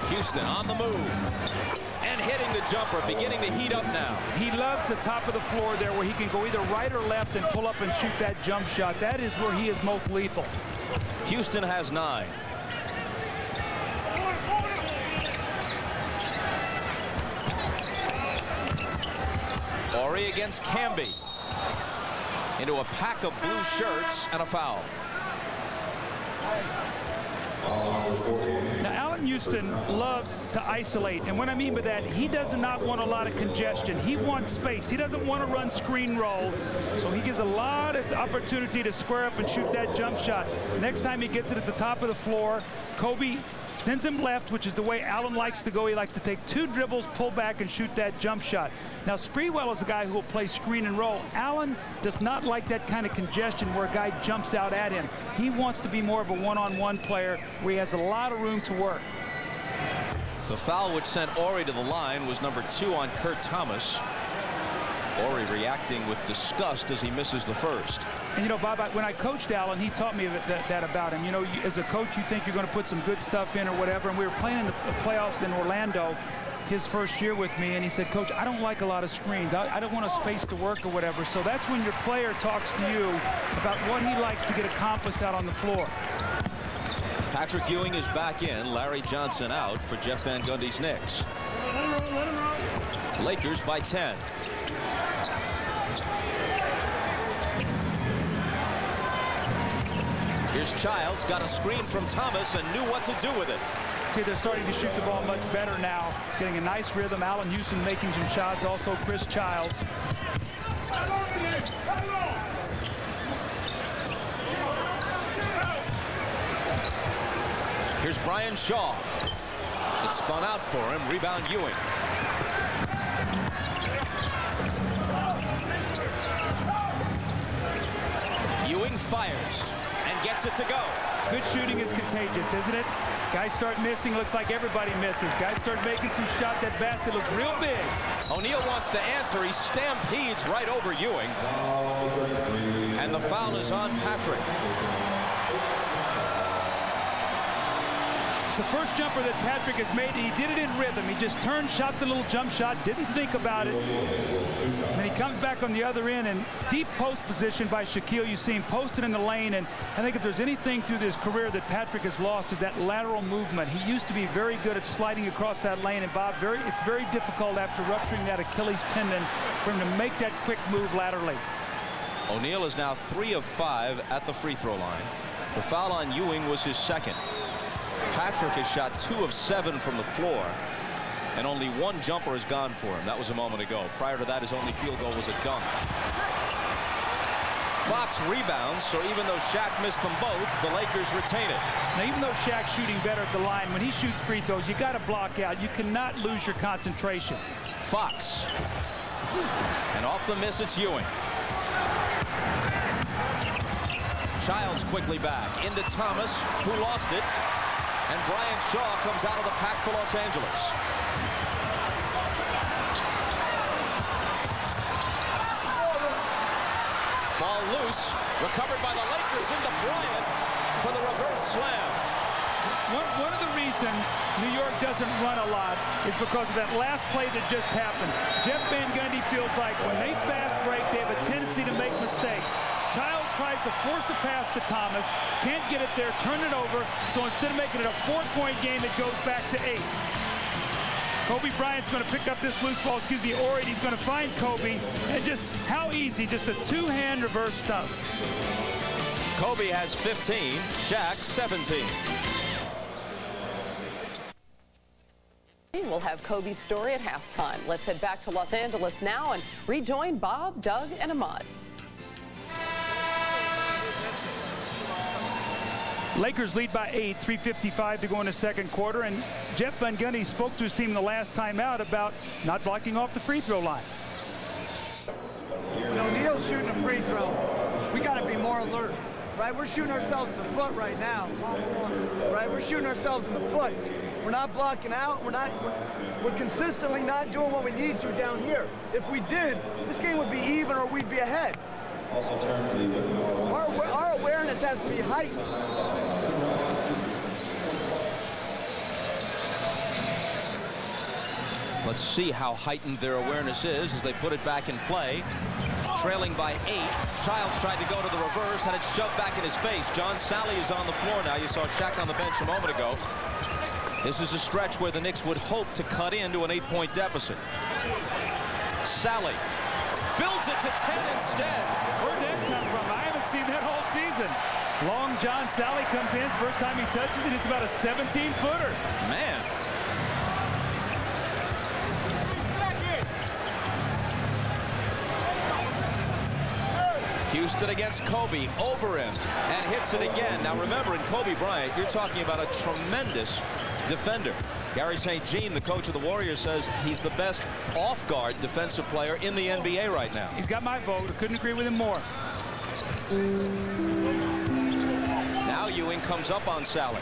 [SPEAKER 2] Houston on the move. And hitting the jumper, beginning to heat up now.
[SPEAKER 1] He loves the top of the floor there where he can go either right or left and pull up and shoot that jump shot. That is where he is most lethal.
[SPEAKER 2] Houston has 9. Ori against Camby. Into a pack of blue shirts and a foul.
[SPEAKER 1] Now, Allan Houston loves to isolate, and what I mean by that, he does not want a lot of congestion. He wants space. He doesn't want to run screen roll, so he gives a lot of opportunity to square up and shoot that jump shot. Next time he gets it at the top of the floor, Kobe sends him left, which is the way Allan likes to go. He likes to take 2 dribbles, pull back, and shoot that jump shot. Now, Sprewell is a guy who will play screen and roll. Allan does not like that kind of congestion where a guy jumps out at him. He wants to be more of a one-on-one player where he has a lot of room to work.
[SPEAKER 2] The foul which sent Ori to the line was number 2 on Kurt Thomas. Ori reacting with disgust as he misses the first.
[SPEAKER 1] And, you know, Bob, when I coached Allan, he taught me that about him. You know, as a coach, you think you're going to put some good stuff in or whatever. And we were playing in the playoffs in Orlando his first year with me, and he said, Coach, I don't like a lot of screens. I don't want a space to work or whatever. So that's when your player talks to you about what he likes to get accomplished out on the floor.
[SPEAKER 2] Patrick Ewing is back in. Larry Johnson out for Jeff Van Gundy's Knicks. Lakers by 10. Here's Childs, got a screen from Thomas and knew what to do with it.
[SPEAKER 1] See, they're starting to shoot the ball much better now, getting a nice rhythm. Allan Houston making some shots, also Chris Childs.
[SPEAKER 2] Here's Brian Shaw. It spun out for him. Rebound Ewing. Ewing fires and gets it to go.
[SPEAKER 1] Good shooting is contagious, isn't it? Guys start missing, looks like everybody misses. Guys start making some shots, that basket looks real big.
[SPEAKER 2] O'Neal wants to answer. He stampedes right over Ewing. And the foul is on Patrick.
[SPEAKER 1] It's the first jumper that Patrick has made, and he did it in rhythm. He just turned, shot the little jump shot, didn't think about it. And then he comes back on the other end, and deep post position by Shaquille. You see him posted in the lane, and I think if there's anything through his career that Patrick has lost is that lateral movement. He used to be very good at sliding across that lane, and Bob, it's very difficult after rupturing that Achilles tendon for him to make that quick move laterally.
[SPEAKER 2] O'Neal is now 3 of 5 at the free throw line. The foul on Ewing was his second. Patrick has shot 2 of 7 from the floor, and only 1 jumper has gone for him. That was a moment ago. Prior to that, his only field goal was a dunk. Fox rebounds, so even though Shaq missed them both, the Lakers retain it.
[SPEAKER 1] Now, even though Shaq's shooting better at the line, when he shoots free throws, you got to block out. You cannot lose your concentration.
[SPEAKER 2] Fox. And off the miss, it's Ewing. Childs quickly back into Thomas, who lost it. And Bryant Shaw comes out of the pack for Los Angeles. Ball loose, recovered by the Lakers into Bryant for the reverse slam.
[SPEAKER 1] One of the reasons New York doesn't run a lot is because of that last play that just happened. Jeff Van Gundy feels like when they fast break, they have a tendency to make mistakes. Childs tries to force a pass to Thomas, can't get it there, turn it over, so instead of making it a 4-point game, it goes back to 8. Kobe Bryant's going to pick up this loose ball, or he's going to find Kobe, and just how easy, just a 2-hand reverse stuff.
[SPEAKER 2] Kobe has 15, Shaq 17.
[SPEAKER 6] We'll have Kobe's story at halftime. Let's head back to Los Angeles now and rejoin Bob, Doug, and Ahmad.
[SPEAKER 1] Lakers lead by 8, 3:55 to go in the second quarter, and Jeff Van Gundy spoke to his team the last time out about not blocking off the free throw line.
[SPEAKER 10] When O'Neal's shooting a free throw, we got to be more alert, right? We're shooting ourselves in the foot right now, right? We're shooting ourselves in the foot. We're not blocking out. We're consistently not doing what we need to down here. If we did, this game would be even or we'd be ahead.
[SPEAKER 8] Also turn to the
[SPEAKER 10] Our awareness has to be heightened.
[SPEAKER 2] Let's see how heightened their awareness is as they put it back in play. Trailing by 8. Childs tried to go to the reverse, had it shoved back in his face. John Sally is on the floor now. You saw Shaq on the bench a moment ago. This is a stretch where the Knicks would hope to cut into an 8-point deficit. Sally builds it to 10 instead.
[SPEAKER 1] Where'd that come from? I haven't seen that all season. Long John Sally comes in. First time he touches it, it's about a 17-footer.
[SPEAKER 2] Man. Houston against Kobe, over him, and hits it again. Now remember, in Kobe Bryant, you're talking about a tremendous defender. Gary St. Jean, the coach of the Warriors, says he's the best off-guard defensive player in the NBA right now.
[SPEAKER 1] He's got my vote. I couldn't agree with him more.
[SPEAKER 2] Now Ewing comes up on Sally.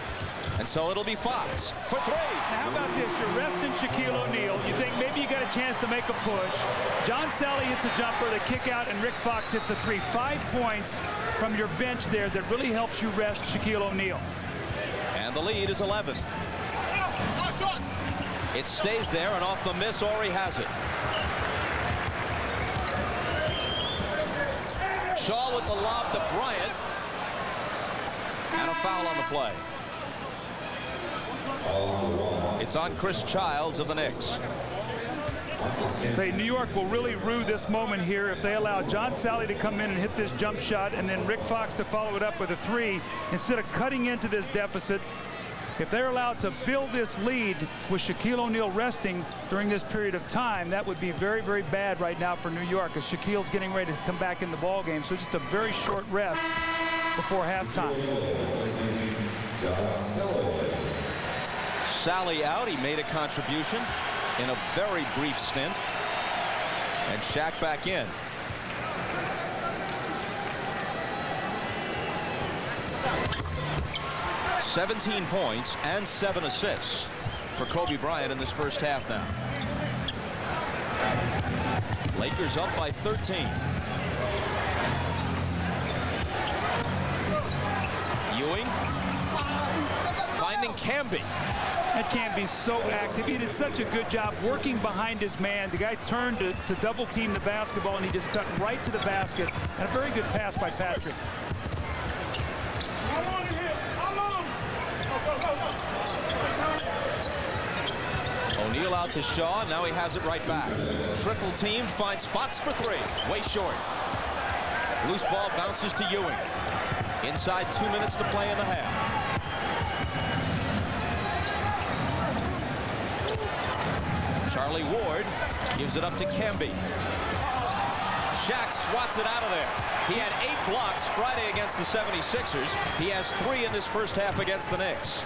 [SPEAKER 2] And so it'll be Fox for 3.
[SPEAKER 1] Now how about this? You're resting Shaquille O'Neal. You think maybe you got a chance to make a push. John Sally hits a jumper, they kick out, and Rick Fox hits a 3. 5 points from your bench there that really helps you rest Shaquille O'Neal.
[SPEAKER 2] And the lead is 11. It stays there, and off the miss, Ori has it. Shaw with the lob to Bryant. And a foul on the play. It's on Chris Childs of the Knicks.
[SPEAKER 1] Say New York will really rue this moment here if they allow John Sally to come in and hit this jump shot and then Rick Fox to follow it up with a 3 instead of cutting into this deficit. If they're allowed to build this lead with Shaquille O'Neal resting during this period of time, that would be very, very bad right now for New York as Shaquille's getting ready to come back in the ball game. So just a very short rest before halftime.
[SPEAKER 2] Sally out. He made a contribution in a very brief stint. And Shaq back in. "17 points and 7 assists for Kobe Bryant in this first half now. Lakers up by 13. Ewing finding Finding Camby.
[SPEAKER 1] That can be so active. He did such a good job working behind his man. The guy turned to double team the basketball, and he just cut right to the basket. And a very good pass by Patrick.
[SPEAKER 2] O'Neal out to Shaw. Now he has it right back. Triple teamed, finds spots for three. Way short. Loose ball bounces to Ewing. Inside 2 minutes to play in the half. Charlie Ward gives it up to Camby. Shaq swats it out of there. He had 8 blocks Friday against the 76ers. He has 3 in this first half against the Knicks.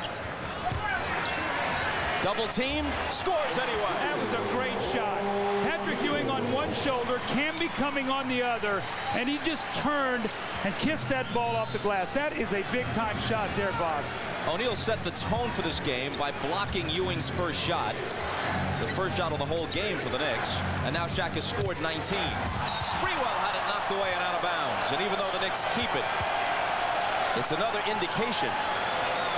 [SPEAKER 2] Double teamed, scores anyway.
[SPEAKER 1] That was a great shot. Patrick Ewing on one shoulder, Camby coming on the other, and he just turned and kissed that ball off the glass. That is a big-time shot there, Bob.
[SPEAKER 2] O'Neal set the tone for this game by blocking Ewing's first shot. The first shot of the whole game for the Knicks. And now Shaq has scored 19. Sprewell had it knocked away and out of bounds. And even though the Knicks keep it, it's another indication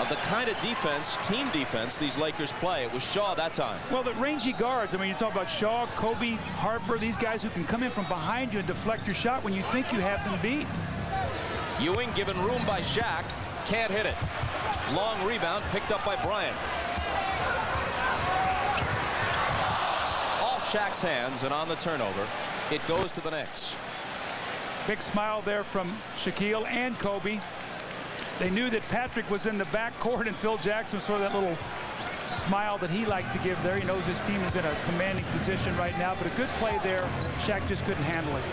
[SPEAKER 2] of the kind of defense, team defense, these Lakers play. It was Shaw that time.
[SPEAKER 1] Well, the rangy guards, I mean, you talk about Shaw, Kobe, Harper, these guys who can come in from behind you and deflect your shot when you think you have them beat.
[SPEAKER 2] Ewing given room by Shaq. Can't hit it. Long rebound picked up by Bryant. Off Shaq's hands, and on the turnover, it goes to the Knicks.
[SPEAKER 1] Big smile there from Shaquille and Kobe. They knew that Patrick was in the backcourt, and Phil Jackson saw that little smile that he likes to give there. He knows his team is in a commanding position right now, but a good play there. Shaq just couldn't handle it.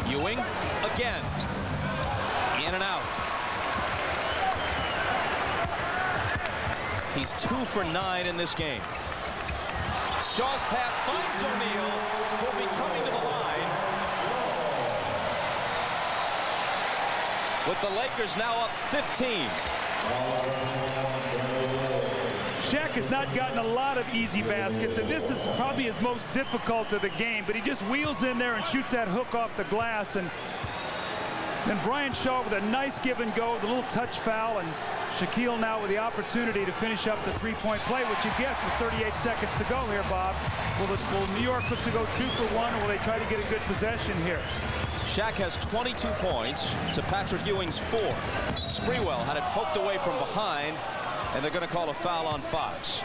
[SPEAKER 2] Ewing again. In and out. He's 2 for 9 in this game. Shaw's pass finds O'Neal, who'll be coming to the line. With the Lakers now up 15.
[SPEAKER 1] Shaq has not gotten a lot of easy baskets, and this is probably his most difficult of the game, but he just wheels in there and shoots that hook off the glass. And then Bryant Shaw with a nice give and go, the little touch foul, and Shaquille now with the opportunity to finish up the three-point play, which he gets with 38 seconds to go here, Bob. Will New York look to go 2 for 1, or will they try to get a good possession here?
[SPEAKER 2] Shaq has 22 points to Patrick Ewing's 4. Sprewell had it poked away from behind, and they're going to call a foul on Fox.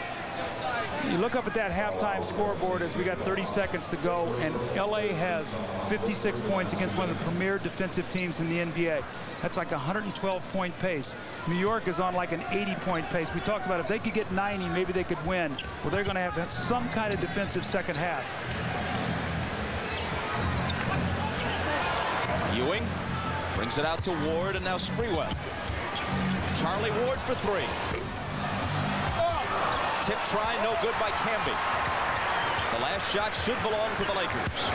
[SPEAKER 1] You look up at that halftime scoreboard as we got 30 seconds to go, and LA has 56 points against one of the premier defensive teams in the NBA. That's like a 112-point pace. New York is on like an 80-point pace. We talked about if they could get 90, maybe they could win. Well, they're going to have some kind of defensive second half.
[SPEAKER 2] Ewing brings it out to Ward, and now Sprewell. Charlie Ward for 3. Tip try, no good by Camby. The last shot should belong to the Lakers.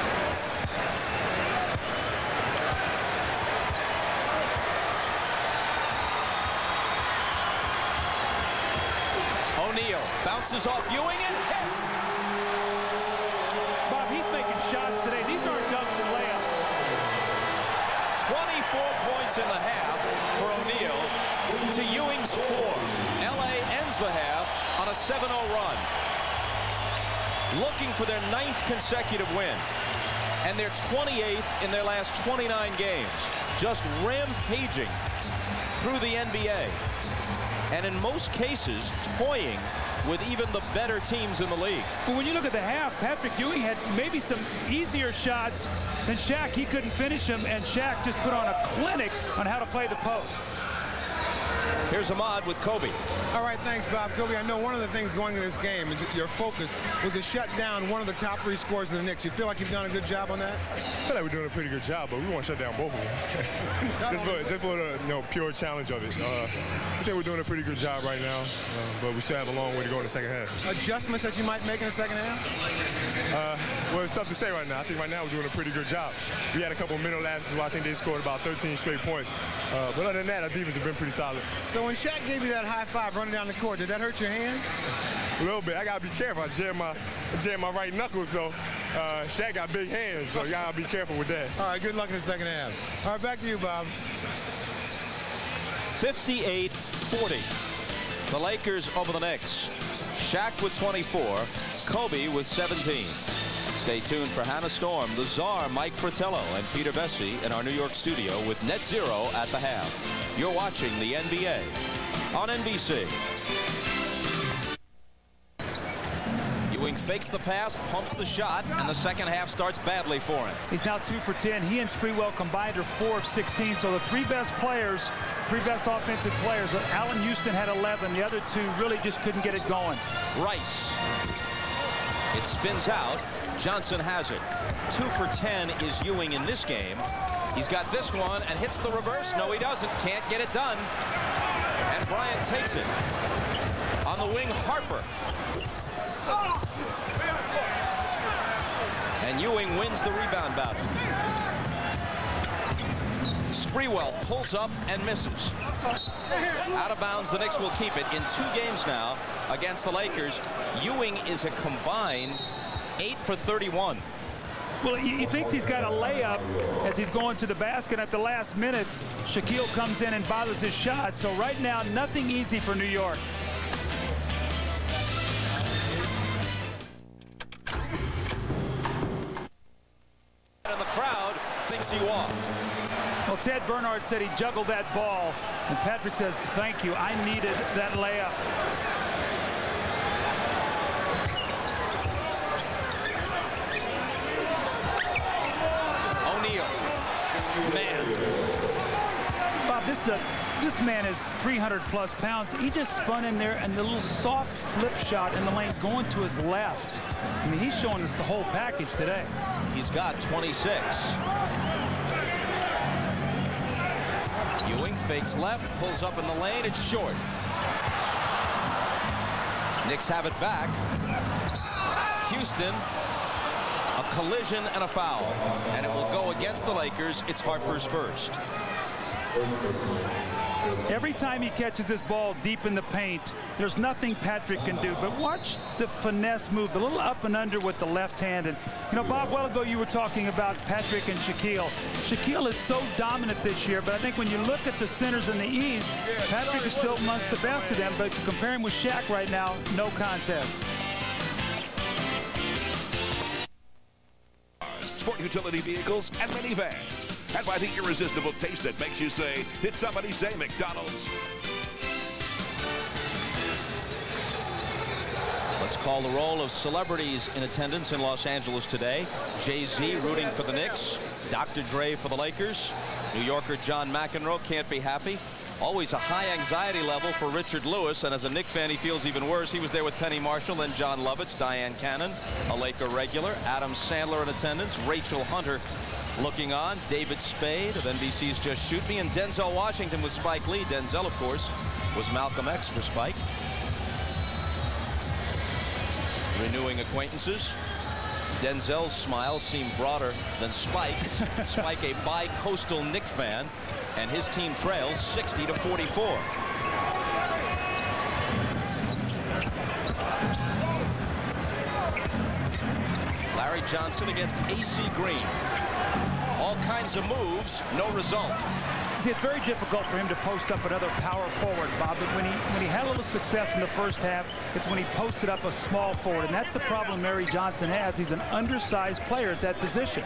[SPEAKER 2] O'Neal bounces off Ewing and hits.
[SPEAKER 1] Bob, he's making shots today. These aren't dunks and layups.
[SPEAKER 2] 24 points in the half for O'Neal to Ewing's 4. LA ends the half on a 7-0 run, looking for their 9th consecutive win, and they're 28th in their last 29 games, just rampaging through the NBA, and in most cases toying with even the better teams in the league.
[SPEAKER 1] But when you look at the half, Patrick Ewing had maybe some easier shots than Shaq. He couldn't finish them, and Shaq just put on a clinic on how to play the post.
[SPEAKER 2] Here's Ahmad with Kobe.
[SPEAKER 9] All right, thanks, Bob. Kobe, I know one of the things going into this game is your focus was to shut down one of the top 3 scorers of the Knicks. You feel like you've done a good job on that?
[SPEAKER 11] I feel like we're doing a pretty good job, but we want to shut down both of them. just for the pure challenge of it. I think we're doing a pretty good job right now, but we still have a long way to go in the second half.
[SPEAKER 9] Adjustments that you might make in the second half?
[SPEAKER 11] Well, it's tough to say right now. I think right now we're doing a pretty good job. We had a couple of mental lapses where I think they scored about 13 straight points. But other than that, our defense has been pretty solid.
[SPEAKER 9] So when Shaq gave you that high five running down the court, did that hurt your hand?
[SPEAKER 11] A little bit. I got to be careful. I jammed my right knuckle, so Shaq got big hands, so you gotta be careful with that.
[SPEAKER 9] All right, good luck in the second half. All right, back to you, Bob.
[SPEAKER 2] 58-40. The Lakers over the Knicks. Shaq with 24, Kobe with 17. Stay tuned for Hannah Storm, the Czar, Mike Fratello, and Peter Bessie in our New York studio with Net Zero at the half. You're watching the NBA on NBC. Ewing fakes the pass, pumps the shot, and the second half starts badly for him.
[SPEAKER 1] He's now 2 for 10. He and Sprewell combined are 4 of 16. So the three best players, three best offensive players, Allan Houston had 11. The other two really just couldn't get it going.
[SPEAKER 2] Rice. It spins out. Johnson has it. 2 for 10 is Ewing in this game. He's got this one and hits the reverse. No, he doesn't. Can't get it done. And Bryant takes it. On the wing, Harper. And Ewing wins the rebound battle. Sprewell pulls up and misses. Out of bounds, the Knicks will keep it. In 2 games now against the Lakers, Ewing is a combined 8 for 31.
[SPEAKER 1] Well, he thinks he's got a layup as he's going to the basket. At the last minute, Shaquille comes in and bothers his shot. So right now, nothing easy for New York.
[SPEAKER 2] And the crowd thinks he walked.
[SPEAKER 1] Well, Ted Bernard said he juggled that ball. And Patrick says, thank you. I needed that layup. Bob, this man is 300+ pounds. He just spun in there, and the little soft flip shot in the lane going to his left. I mean, he's showing us the whole package today.
[SPEAKER 2] He's got 26. Ewing fakes left, pulls up in the lane. It's short. Knicks have it back. Houston. A collision and a foul, and it will go against the Lakers. It's Harper's first.
[SPEAKER 1] Every time he catches this ball deep in the paint, there's nothing Patrick can do. But watch the finesse move, the little up and under with the left hand. And, you know, Bob, a while ago you were talking about Patrick and Shaquille. Shaquille is so dominant this year, but I think when you look at the centers in the East, Patrick is still amongst the best of them. But comparing with Shaq right now, no contest.
[SPEAKER 3] Sport utility vehicles and minivans. And by the irresistible taste that makes you say, did somebody say McDonald's?
[SPEAKER 2] Let's call the roll of celebrities in attendance in Los Angeles today. Jay-Z rooting for the Knicks. Dr. Dre for the Lakers. New Yorker John McEnroe can't be happy. Always a high anxiety level for Richard Lewis, and as a Knicks fan, he feels even worse. He was there with Penny Marshall, then John Lovitz, Diane Cannon, a Laker regular, Adam Sandler in attendance, Rachel Hunter looking on, David Spade of NBC's Just Shoot Me, and Denzel Washington with Spike Lee. Denzel, of course, was Malcolm X for Spike. Renewing acquaintances. Denzel's smile seemed broader than Spike's. Spike, a bi-coastal Knicks fan, and his team trails 60-44. Larry Johnson against A.C. Green. All kinds of moves, no result.
[SPEAKER 1] See, it's very difficult for him to post up another power forward, Bob. But when he had a little success in the first half, it's when he posted up a small forward. And that's the problem Larry Johnson has. He's an undersized player at that position.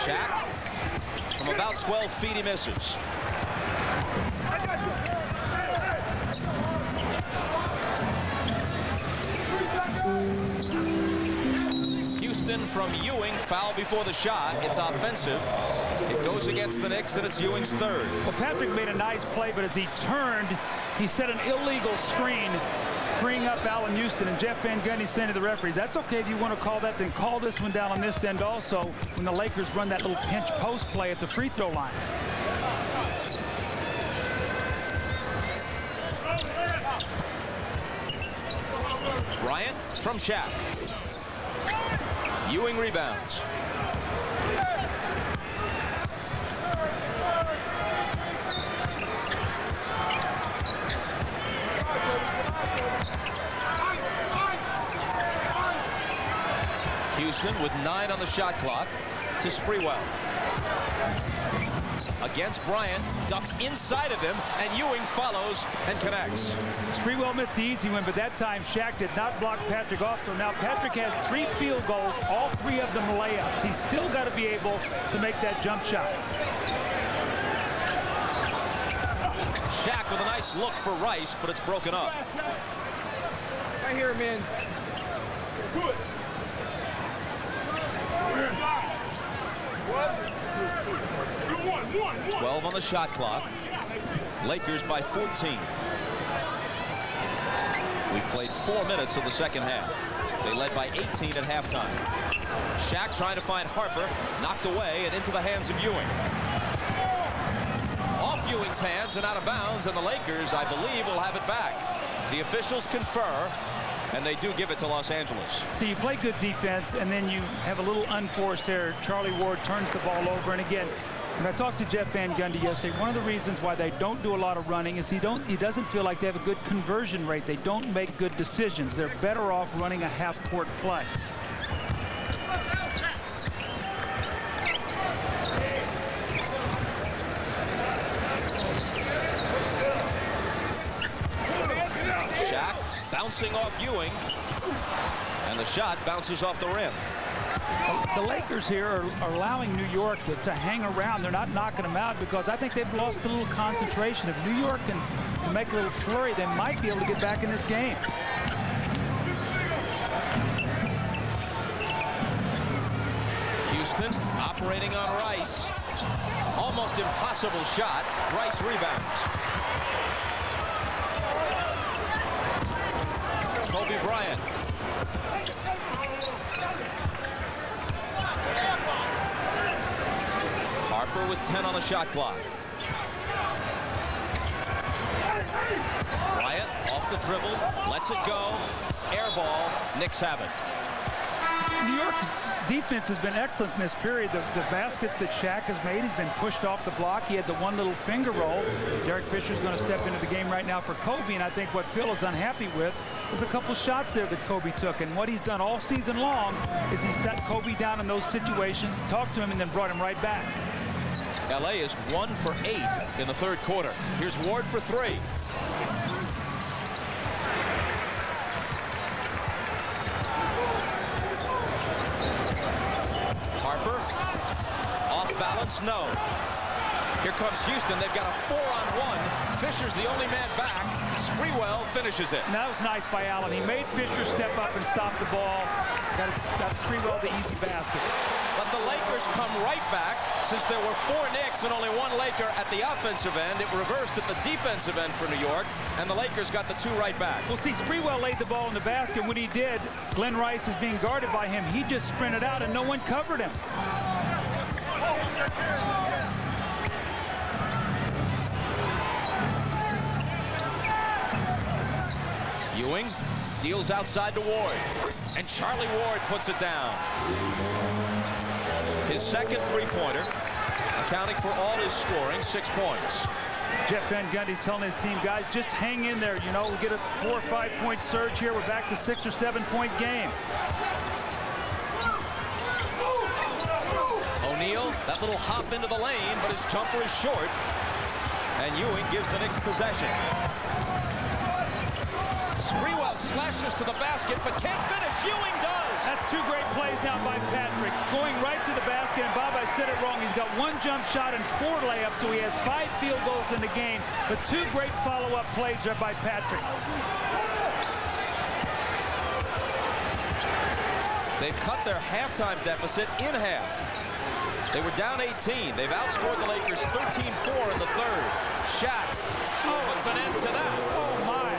[SPEAKER 2] Shaq, from about 12 feet, he misses. Houston from Ewing, foul before the shot. It's offensive. It goes against the Knicks, and it's Ewing's third.
[SPEAKER 1] Well, Patrick made a nice play, but as he turned, he set an illegal screen, freeing up Allan Houston, and Jeff Van Gundy saying to the referees, that's okay if you want to call that, then call this one down on this end also when the Lakers run that little pinch post play at the free throw line.
[SPEAKER 2] Bryant from Shaq. Ewing rebounds. Houston with 9 on the shot clock to Sprewell. Against Bryant, ducks inside of him, and Ewing follows and connects.
[SPEAKER 1] Sprewell missed the easy one, but that time Shaq did not block Patrick off. So now Patrick has 3 field goals, all 3 of them layups. He's still got to be able to make that jump shot.
[SPEAKER 2] Shaq with a nice look for Rice, but it's broken up.
[SPEAKER 7] Right here, man.
[SPEAKER 2] 12 on the shot clock. Lakers by 14. We've played 4 minutes of the second half. They led by 18 at halftime. Shaq trying to find Harper, knocked away and into the hands of Ewing. Off Ewing's hands and out of bounds, and the Lakers, I believe, will have it back. The officials confer, and they do give it to Los Angeles.
[SPEAKER 1] So you play good defense, and then you have a little unforced error. Charlie Ward turns the ball over, and again, when I talked to Jeff Van Gundy yesterday, one of the reasons why they don't do a lot of running is he doesn't feel like they have a good conversion rate. They don't make good decisions. They're better off running a half-court play.
[SPEAKER 2] Shaq bouncing off Ewing, and the shot bounces off the rim.
[SPEAKER 1] The Lakers here are allowing New York to hang around. They're not knocking them out because I think they've lost a little concentration. If New York can make a little flurry, they might be able to get back in this game.
[SPEAKER 2] Houston operating on Rice. Almost impossible shot. Rice rebounds. Kobe Bryant. Harper with 10 on the shot clock. Bryant off the dribble, lets it go. Air ball, Knicks have it.
[SPEAKER 1] New York's defense has been excellent in this period. The baskets that Shaq has made, he's been pushed off the block. He had the one little finger roll. Derek Fisher's going to step into the game right now for Kobe, and I think what Phil is unhappy with is a couple shots there that Kobe took. And what he's done all season long is he set Kobe down in those situations, talked to him, and then brought him right back.
[SPEAKER 2] LA is 1 for 8 in the third quarter. Here's Ward for 3. Harper, off balance, no. Here comes Houston. They've got a 4-on-1. Fisher's the only man back. Sprewell finishes it.
[SPEAKER 1] And that was nice by Allan. He made Fisher step up and stop the ball. Got Sprewell the easy basket.
[SPEAKER 2] But the Lakers come right back. Since there were 4 Knicks and only 1 Laker at the offensive end, it reversed at the defensive end for New York, and the Lakers got the 2 right back.
[SPEAKER 1] Well, see, Sprewell laid the ball in the basket. When he did, Glen Rice is being guarded by him. He just sprinted out, and no one covered him.
[SPEAKER 2] Ewing deals outside to Ward, and Charlie Ward puts it down. His second three-pointer, accounting for all his scoring, 6 points.
[SPEAKER 1] Jeff Van Gundy's telling his team, guys, just hang in there. You know, we get a 4 or 5 point surge here. We're back to 6 or 7 point game.
[SPEAKER 2] O'Neal, that little hop into the lane, but his jumper is short. And Ewing gives the Knicks possession. Sprewell slashes to the basket, but can't finish. Ewing does.
[SPEAKER 1] That's 2 great plays now by Patrick. Going right to the basket, and Bob, I said it wrong. He's got 1 jump shot and 4 layups, so he has 5 field goals in the game. But 2 great follow-up plays there by Patrick.
[SPEAKER 2] They've cut their halftime deficit in half. They were down 18. They've outscored the Lakers 13-4 in the third. Shaq puts an end to that.
[SPEAKER 1] Oh, my.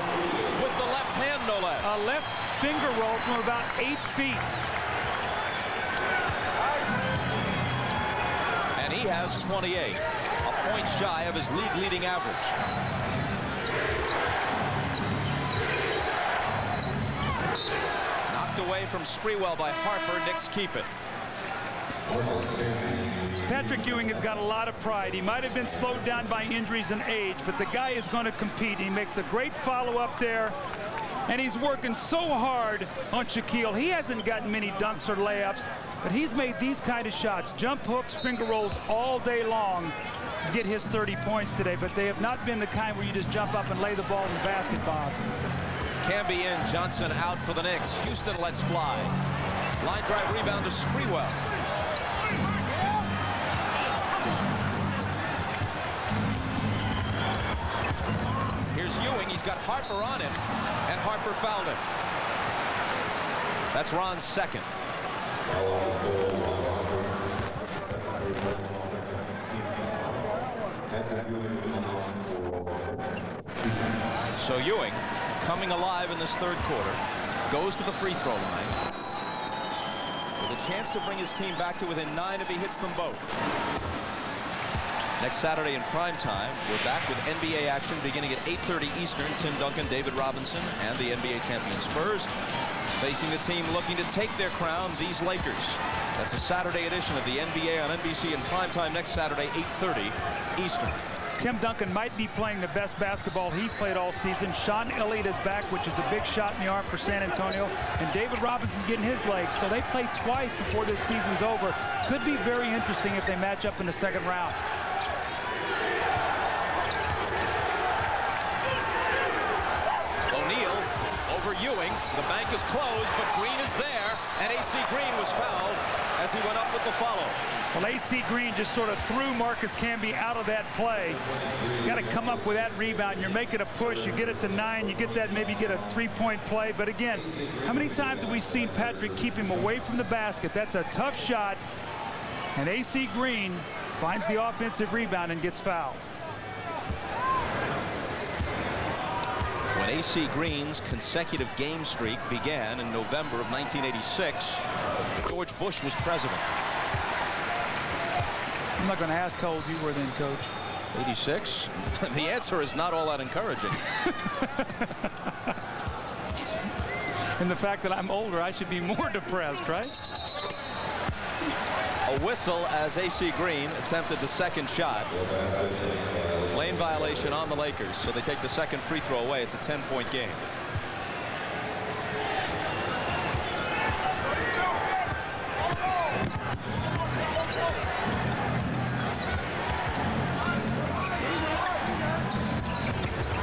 [SPEAKER 2] With the left hand, no less.
[SPEAKER 1] A left finger roll from about 8 feet.
[SPEAKER 2] And he has 28, a point shy of his league-leading average. Knocked away from Sprewell by Harper. Knicks keep it.
[SPEAKER 1] Patrick Ewing has got a lot of pride. He might have been slowed down by injuries and age, but the guy is going to compete. He makes the great follow-up there. And he's working so hard on Shaquille. He hasn't gotten many dunks or layups, but he's made these kind of shots, jump hooks, finger rolls all day long to get his 30 points today. But they have not been the kind where you just jump up and lay the ball in the basket, Bob.
[SPEAKER 2] Camby in, Johnson out for the Knicks. Houston lets fly. Line drive rebound to Sprewell. Here's Ewing. He's got Harper on him, and Harper fouled him. That's Ron's second. So Ewing, coming alive in this third quarter, goes to the free throw line with a chance to bring his team back to within 9 if he hits them both. Next Saturday in prime time, we're back with NBA action beginning at 8:30 Eastern. Tim Duncan, David Robinson, and the NBA champion Spurs facing the team looking to take their crown, these Lakers. That's a Saturday edition of the NBA on NBC in prime time next Saturday, 8:30 Eastern.
[SPEAKER 1] Tim Duncan might be playing the best basketball he's played all season. Sean Elliott is back, which is a big shot in the arm for San Antonio. And David Robinson getting his legs. So they play twice before this season's over. Could be very interesting if they match up in the second round.
[SPEAKER 2] O'Neal over Ewing. The bank is closed, but Green is there. And A.C. Green was fouled as he went up with the follow.
[SPEAKER 1] Well, A.C. Green just sort of threw Marcus Camby out of that play. You got to come up with that rebound. You're making a push. You get it to 9. You get that, maybe get a three-point play. But again, how many times have we seen Patrick keep him away from the basket? That's a tough shot. And A.C. Green finds the offensive rebound and gets fouled.
[SPEAKER 2] When A.C. Green's consecutive game streak began in November of 1986, George Bush was president.
[SPEAKER 1] I'm not going to ask how old you were then, Coach.
[SPEAKER 2] 86? The answer is not all that encouraging.
[SPEAKER 1] And the fact that I'm older, I should be more depressed, right?
[SPEAKER 2] A whistle as A.C. Green attempted the second shot. Lane violation on the Lakers, so they take the second free throw away. It's a 10-point game.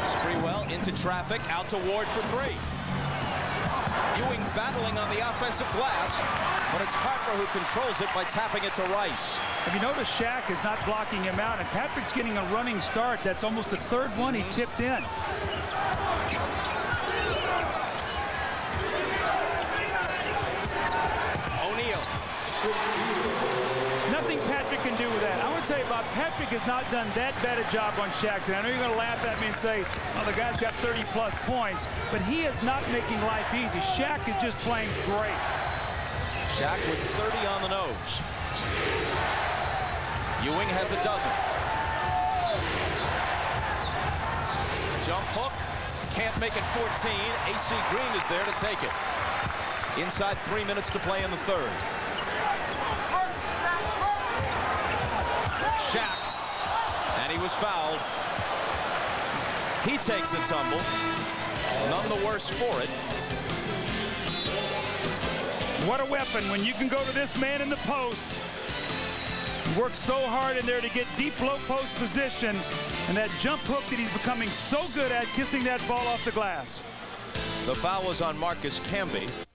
[SPEAKER 2] Sprewell into traffic, out to Ward for 3. Ewing battling on the offensive glass, but it's Harper who controls it by tapping it to Rice.
[SPEAKER 1] Have you noticed Shaq is not blocking him out, and Patrick's getting a running start. That's almost the third one he tipped in.
[SPEAKER 2] O'Neal.
[SPEAKER 1] Nothing Patrick can do with that. I want to tell you about Patrick has not done that bad a job on Shaq. I know you're going to laugh at me and say, oh, the guy's got 30-plus points, but he is not making life easy. Shaq is just playing great.
[SPEAKER 2] Shaq with 30 on the nose. Ewing has a dozen. Jump hook. Can't make it 14. A.C. Green is there to take it. Inside 3 minutes to play in the third. Shaq. And he was fouled. He takes a tumble. None the worse for it.
[SPEAKER 1] What a weapon when you can go to this man in the post. He works so hard in there to get deep low post position, and that jump hook that he's becoming so good at, kissing that ball off the glass.
[SPEAKER 2] The foul was on Marcus Camby.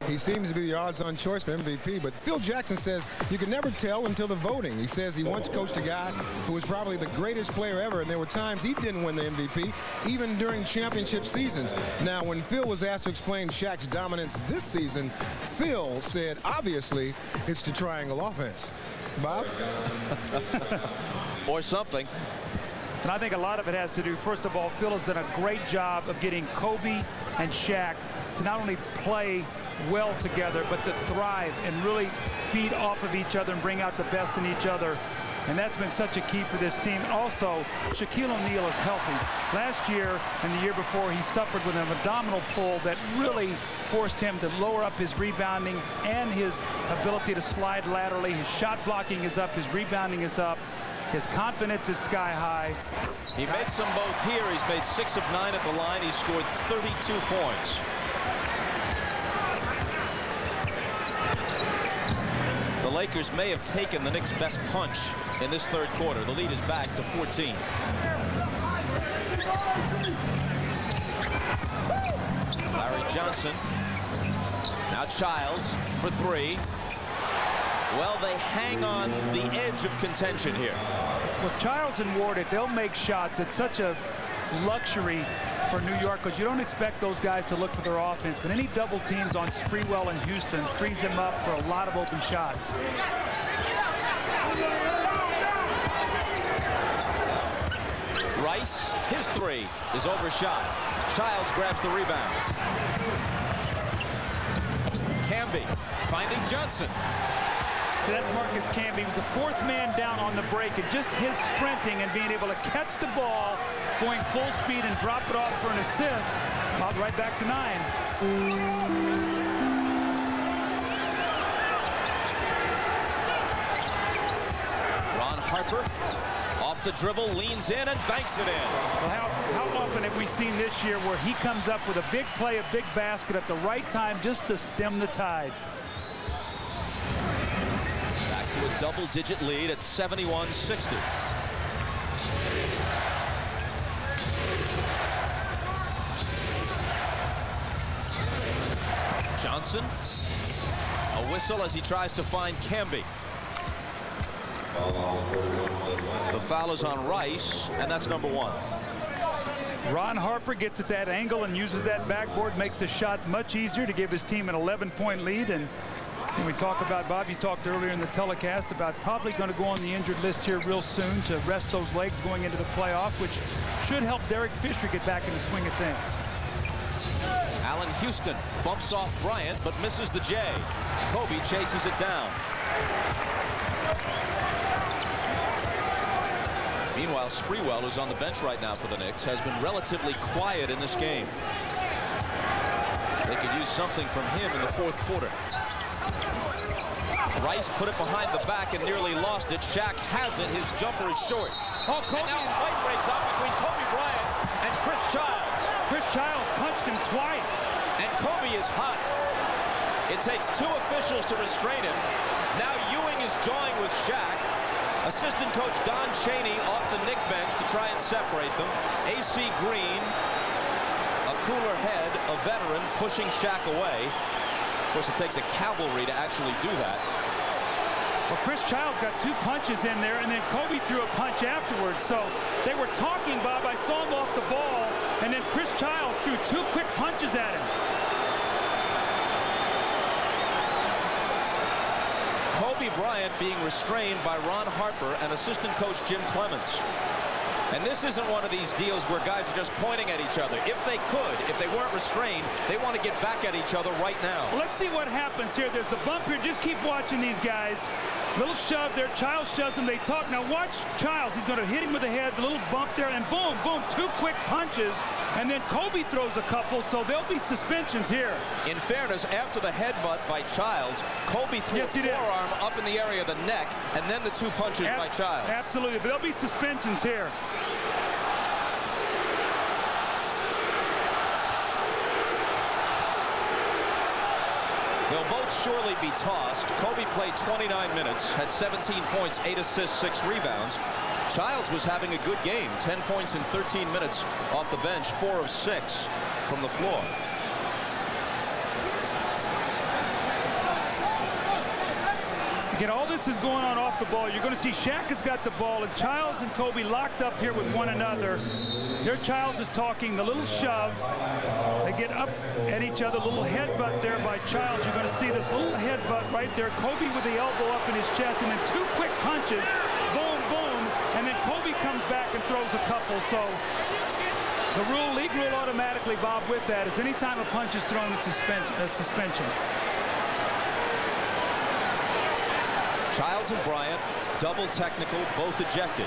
[SPEAKER 9] He seems to be the odds-on choice for MVP, but Phil Jackson says you can never tell until the voting. He says he once coached a guy who was probably the greatest player ever, and there were times he didn't win the MVP, even during championship seasons. Now, when Phil was asked to explain Shaq's dominance this season, Phil said, obviously, it's the triangle offense. Bob?
[SPEAKER 2] Or something.
[SPEAKER 1] And I think a lot of it has to do, first of all, Phil has done a great job of getting Kobe and Shaq to not only play well together, but to thrive and really feed off of each other and bring out the best in each other. And that's been such a key for this team. Also, Shaquille O'Neal is healthy. Last year and the year before, he suffered with an abdominal pull that really forced him to lower up his rebounding and his ability to slide laterally. His shot blocking is up, his rebounding is up. His confidence is sky high.
[SPEAKER 2] He makes them both here. He's made 6 of 9 at the line. He scored 32 points. The Lakers may have taken the Knicks' best punch in this third quarter. The lead is back to 14. Larry Johnson. Now Childs for 3. Well, they hang on the edge of contention here.
[SPEAKER 1] With Childs and Ward, they'll make shots. It's such a luxury for New York because you don't expect those guys to look for their offense. But any double teams on Sprewell and Houston frees them up for a lot of open shots.
[SPEAKER 2] Rice, his 3 is overshot. Childs grabs the rebound. Camby finding Johnson.
[SPEAKER 1] So that's Marcus Camby. He was the 4th man down on the break, and just his sprinting and being able to catch the ball, going full speed and drop it off for an assist, well, right back to 9.
[SPEAKER 2] Ron Harper off the dribble, leans in and banks it in.
[SPEAKER 1] Well, how often have we seen this year where he comes up with a big play, a big basket at the right time just to stem the tide?
[SPEAKER 2] Back to a double-digit lead at 71-60. Johnson, a whistle as he tries to find Camby. The foul is on Rice, and that's number 1.
[SPEAKER 1] Ron Harper gets at that angle and uses that backboard, makes the shot much easier to give his team an 11-point lead. And when we talk about, Bob, you talked earlier in the telecast about probably going to go on the injured list here real soon to rest those legs going into the playoff, which should help Derek Fisher get back in the swing of things.
[SPEAKER 2] Allan Houston bumps off Bryant but misses the J. Kobe chases it down. Meanwhile, Sprewell, who's on the bench right now for the Knicks, has been relatively quiet in this game. They could use something from him in the 4th quarter. Rice put it behind the back and nearly lost it. Shaq has it. His jumper is short.
[SPEAKER 1] Oh,
[SPEAKER 2] and now a fight breaks out between Kobe Bryant and Chris Childs.
[SPEAKER 1] Chris Childs punched him twice.
[SPEAKER 2] And Kobe is hot. It takes 2 officials to restrain him. Now Ewing is jawing with Shaq. Assistant coach Don Chaney off the Knick bench to try and separate them. A.C. Green, a cooler head, a veteran, pushing Shaq away. Of course, it takes a cavalry to actually do that.
[SPEAKER 1] Well, Chris Childs got 2 punches in there, and then Kobe threw a punch afterwards. So they were talking, Bob. I saw him off the ball, and then Chris Childs threw 2 quick punches at him.
[SPEAKER 2] Kobe Bryant being restrained by Ron Harper and assistant coach Jim Clemens. And this isn't one of these deals where guys are just pointing at each other. If they could, if they weren't restrained, they want to get back at each other right now.
[SPEAKER 1] Well, let's see what happens here. There's a bump here. Just keep watching these guys. Little shove there. Childs shoves him. They talk. Now watch Childs. He's going to hit him with the head. The little bump there. And boom, boom. 2 quick punches. And then Kobe throws a couple. So there'll be suspensions here.
[SPEAKER 2] In fairness, after the headbutt by Childs, Kobe threw a forearm up in the area of the neck. And then the 2 punches by Childs.
[SPEAKER 1] Absolutely. But there'll be suspensions here.
[SPEAKER 2] They'll both surely be tossed. Kobe played 29 minutes, had 17 points, 8 assists, 6 rebounds. Childs was having a good game, 10 points in 13 minutes off the bench, 4 of 6 from the floor.
[SPEAKER 1] Again, all this is going on off the ball. You're going to see Shaq has got the ball, and Childs and Kobe locked up here with one another. Here Childs is talking, the little shove. They get up at each other, little headbutt there by Childs. You're going to see this little headbutt right there. Kobe with the elbow up in his chest, and then 2 quick punches. Boom, boom. And then Kobe comes back and throws a couple. So the league rule automatically, Bob, with that is anytime a punch is thrown, it's a suspension.
[SPEAKER 2] Childs and Bryant, double technical, both ejected.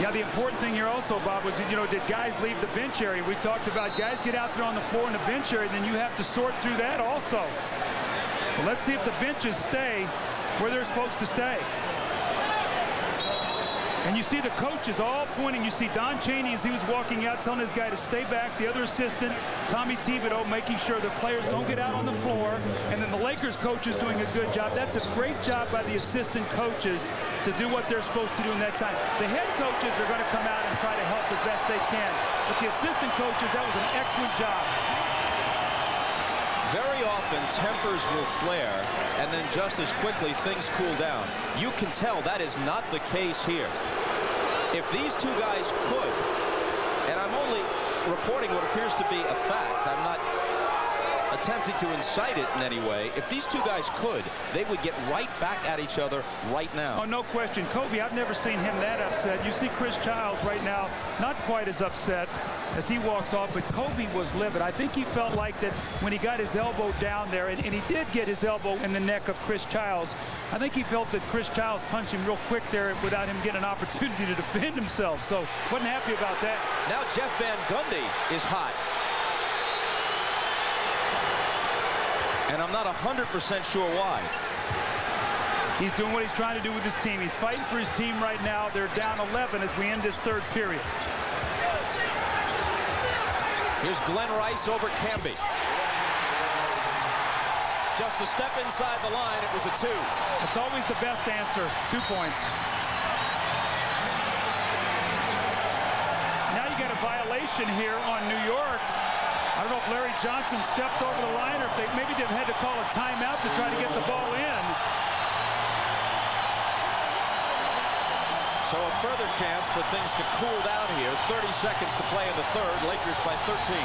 [SPEAKER 1] Yeah, the important thing here also, Bob, was, you know, did guys leave the bench area? We talked about guys get out there on the floor in the bench area, and then you have to sort through that also. Well, let's see if the benches stay where they're supposed to stay. And you see the coaches all pointing. You see Don Chaney as he was walking out telling his guy to stay back. The other assistant, Tommy Thibodeau, making sure the players don't get out on the floor. And then the Lakers coach is doing a good job. That's a great job by the assistant coaches to do what they're supposed to do in that time. The head coaches are going to come out and try to help as best they can. But the assistant coaches, that was an excellent job.
[SPEAKER 2] Very often, tempers will flare, and then just as quickly, things cool down. You can tell that is not the case here. If these two guys could, and I'm only reporting what appears to be a fact, I'm not attempting to incite it in any way. If these two guys could, they would get right back at each other right now.
[SPEAKER 1] Oh, no question. Kobe, I've never seen him that upset. You see Chris Childs right now, not quite as upset as he walks off, but Kobe was livid. I think he felt like that when he got his elbow down there, and he did get his elbow in the neck of Chris Childs. I think he felt that Chris Childs punched him real quick there without him getting an opportunity to defend himself. So wasn't happy about that.
[SPEAKER 2] Now Jeff Van Gundy is hot. And I'm not 100% sure why.
[SPEAKER 1] He's doing what he's trying to do with his team. He's fighting for his team right now. They're down 11 as we end this third period.
[SPEAKER 2] Here's Glen Rice over Camby. Just a step inside the line. It was a 2.
[SPEAKER 1] It's always the best answer. 2 points. Now you got a violation here on New York. I don't know if Larry Johnson stepped over the line or if maybe they've had to call a timeout to try to get the ball in.
[SPEAKER 2] So a further chance for things to cool down here. 30 seconds to play in the third. Lakers by 13.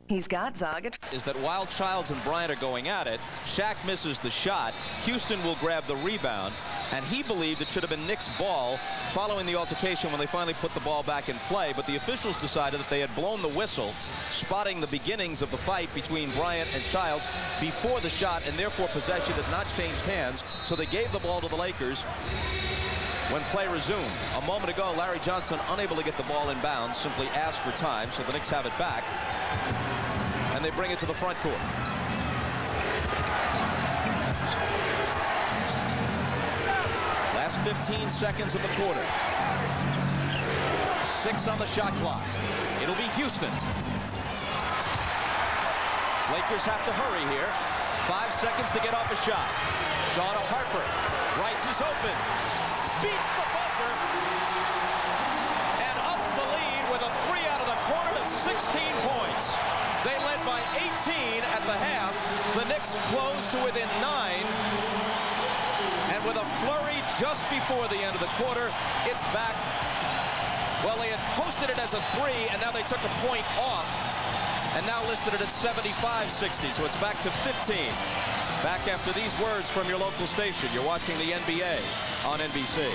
[SPEAKER 12] He's got Zagat.
[SPEAKER 2] Is that while Childs and Bryant are going at it, Shaq misses the shot. Houston will grab the rebound. And he believed it should have been Knicks' ball following the altercation when they finally put the ball back in play. But the officials decided that they had blown the whistle, spotting the beginnings of the fight between Bryant and Childs before the shot, and therefore possession had not changed hands. So they gave the ball to the Lakers when play resumed. A moment ago, Larry Johnson, unable to get the ball in bounds, simply asked for time, so the Knicks have it back. And they bring it to the front court. Last 15 seconds of the quarter. 6 on the shot clock. It'll be Houston. Lakers have to hurry here. 5 seconds to get off a shot. Shaw to Harper. Rice is open. Beats the buzzer. And ups the lead with a 3 out of the corner to 16 points. They led by 18 at the half. The Knicks closed to within 9. And with a flurry just before the end of the quarter, it's back. Well, they had posted it as a 3, and now they took a point off. And now listed it at 75-60, so it's back to 15. Back after these words from your local station. You're watching the NBA on NBC.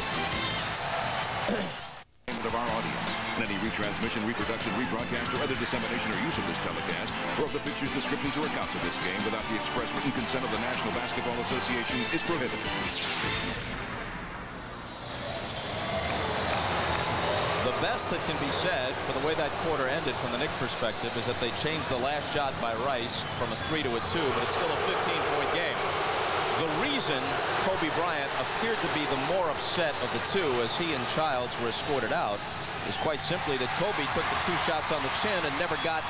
[SPEAKER 3] Of our audience. Any retransmission, reproduction, rebroadcast, or other dissemination or use of this telecast, or of the pictures, descriptions, or accounts of this game without the express written consent of the National Basketball Association is prohibited.
[SPEAKER 2] The best that can be said for the way that quarter ended from the Knicks perspective is that they changed the last shot by Rice from a 3 to a 2, but it's still a 15-point game. The reason Kobe Bryant appeared to be the more upset of the two as he and Childs were escorted out is quite simply that Kobe took the 2 shots on the chin and never got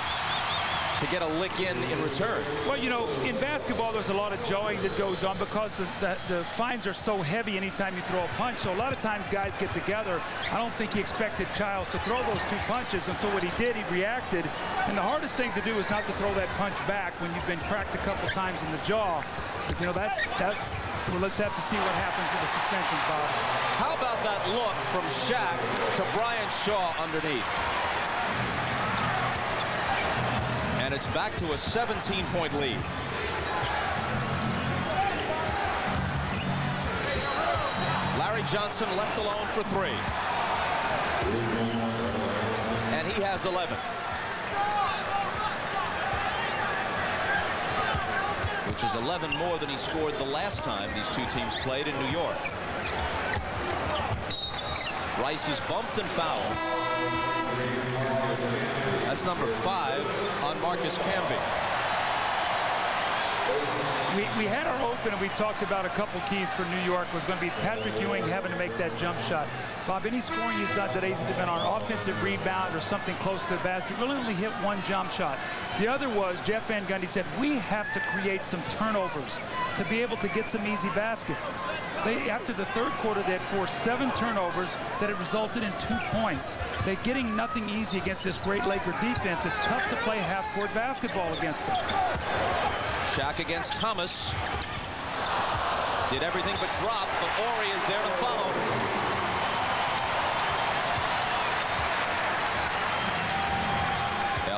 [SPEAKER 2] to get a lick in return.
[SPEAKER 1] Well, you know, in basketball, there's a lot of jawing that goes on because the fines are so heavy anytime you throw a punch. So a lot of times guys get together. I don't think he expected Childs to throw those 2 punches. And so what he did, he reacted. And the hardest thing to do is not to throw that punch back when you've been cracked a couple times in the jaw. But, you know, that's well, let's have to see what happens with the suspension, Bob.
[SPEAKER 2] How about that look from Shaq to Brian Shaw underneath? And it's back to a 17-point lead. Larry Johnson left alone for 3. And he has 11. Which is 11 more than he scored the last time these two teams played in New York. Rice is bumped and fouled. That's number 5 on Marcus Camby.
[SPEAKER 1] We had our open and we talked about a couple keys for New York was going to be Patrick Ewing having to make that jump shot. Bob, any scoring he's done today has been on offensive rebound or something close to the basket. Really only hit one jump shot. The other was Jeff Van Gundy said we have to create some turnovers to be able to get some easy baskets. After the third quarter, they had forced 7 turnovers that had resulted in 2 points. They're getting nothing easy against this great Laker defense. It's tough to play half-court basketball against them.
[SPEAKER 2] Shaq against Thomas. Did everything but drop, but Ori is there to follow.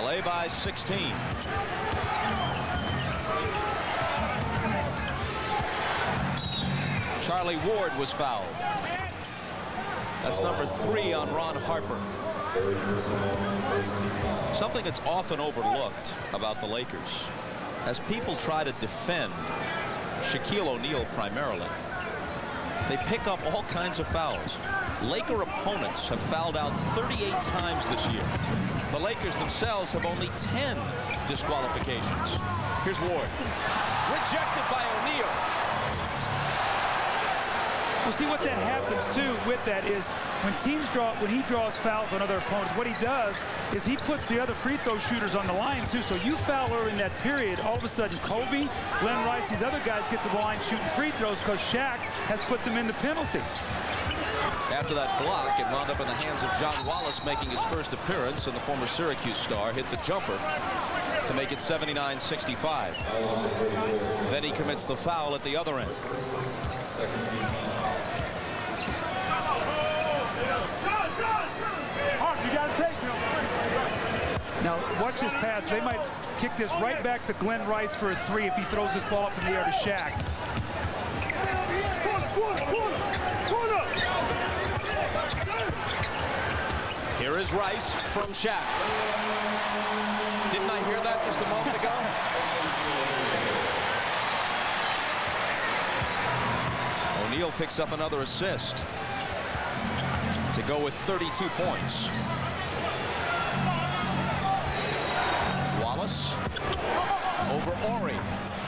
[SPEAKER 2] LA by 16. Charlie Ward was fouled. That's number 3 on Ron Harper. Something that's often overlooked about the Lakers, as people try to defend Shaquille O'Neal primarily, they pick up all kinds of fouls. Laker opponents have fouled out 38 times this year. The Lakers themselves have only 10 disqualifications. Here's Ward. Rejected by O'Neal.
[SPEAKER 1] Well, see what that happens too with that is when he draws fouls on other opponents, what he does is he puts the other free throw shooters on the line too. So you foul early in that period, all of a sudden Kobe, Glen Rice, these other guys get to the line shooting free throws because Shaq has put them in the penalty.
[SPEAKER 2] After that block, it wound up in the hands of John Wallace, making his first appearance, and the former Syracuse star hit the jumper to make it 79-65. Then he commits the foul at the other end.
[SPEAKER 1] Now watch this pass. They might kick this right back to Glen Rice for a 3 if he throws this ball up in the air to Shaq.
[SPEAKER 2] Here is Rice from Shaq. Didn't I hear that just a moment ago? O'Neal picks up another assist to go with 32 points. Wallace over Ori.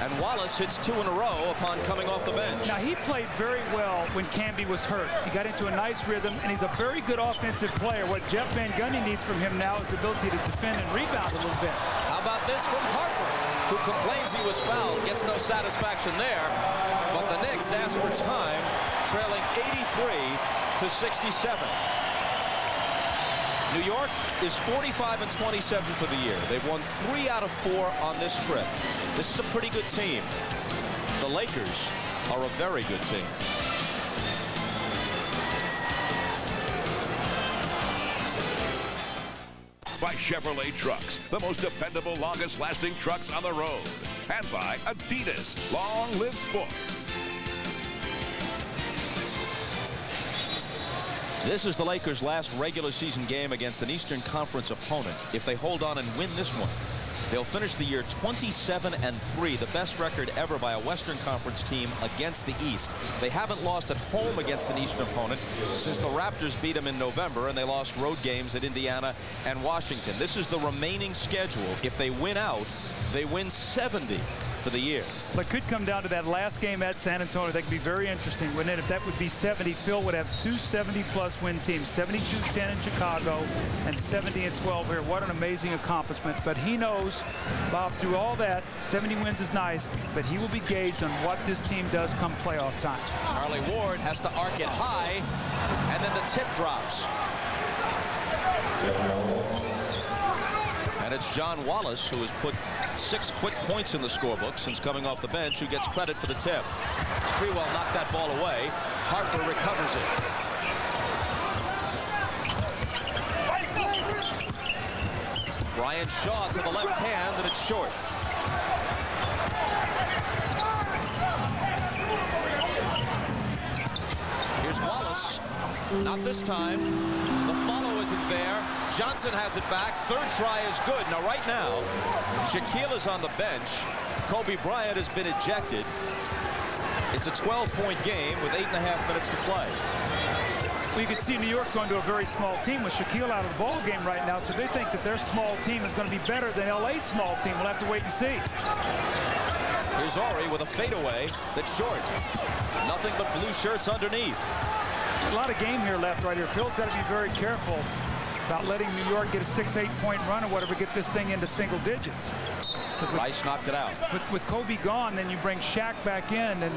[SPEAKER 2] And Wallace hits 2 in a row upon coming off the bench.
[SPEAKER 1] Now, he played very well when Camby was hurt. He got into a nice rhythm, and he's a very good offensive player. What Jeff Van Gundy needs from him now is the ability to defend and rebound a little bit.
[SPEAKER 2] How about this from Harper, who complains he was fouled, gets no satisfaction there. But the Knicks ask for time, trailing 83-67. New York is 45-27 for the year. They've won 3 out of 4 on this trip. This is a pretty good team. The Lakers are a very good team.
[SPEAKER 3] By Chevrolet Trucks, the most dependable, longest-lasting trucks on the road. And by Adidas. Long live sport.
[SPEAKER 2] This is the Lakers' last regular season game against an Eastern Conference opponent. If they hold on and win this one, they'll finish the year 27-3, the best record ever by a Western Conference team against the East. They haven't lost at home against an Eastern opponent since the Raptors beat them in November, and they lost road games at Indiana and Washington. This is the remaining schedule. If they win out, they win 70 for the year.
[SPEAKER 1] But could come down to that last game at San Antonio. That could be very interesting, wouldn't it? If that would be 70, Phil would have 2 70-plus win teams, 72-10 in Chicago and 70-12 here. What an amazing accomplishment. But he knows, Bob, through all that, 70 wins is nice, but he will be gauged on what this team does come playoff time.
[SPEAKER 2] Charlie Ward has to arc it high, and then the tip drops. And it's John Wallace, who has put 6 quick points in the scorebook since coming off the bench, who gets credit for the tip. Sprewell knocked that ball away. Harper recovers it. Bryant Shaw to the left hand, and it's short. Here's Wallace. Not this time. The follow isn't there. Johnson has it back. Third try is good. Now, right now, Shaquille is on the bench. Kobe Bryant has been ejected. It's a 12-point game with 8.5 minutes to play.
[SPEAKER 1] Well, you can see New York going to a very small team with Shaquille out of the ball game right now, so they think that their small team is going to be better than LA's small team. We'll have to wait and see.
[SPEAKER 2] Here's Ori with a fadeaway that's short. Nothing but blue shirts underneath.
[SPEAKER 1] A lot of game here left right here. Phil's got to be very careful about letting New York get a 6-8 point run or whatever, get this thing into single digits.
[SPEAKER 2] Rice knocked it out.
[SPEAKER 1] With Kobe gone, then you bring Shaq back in, and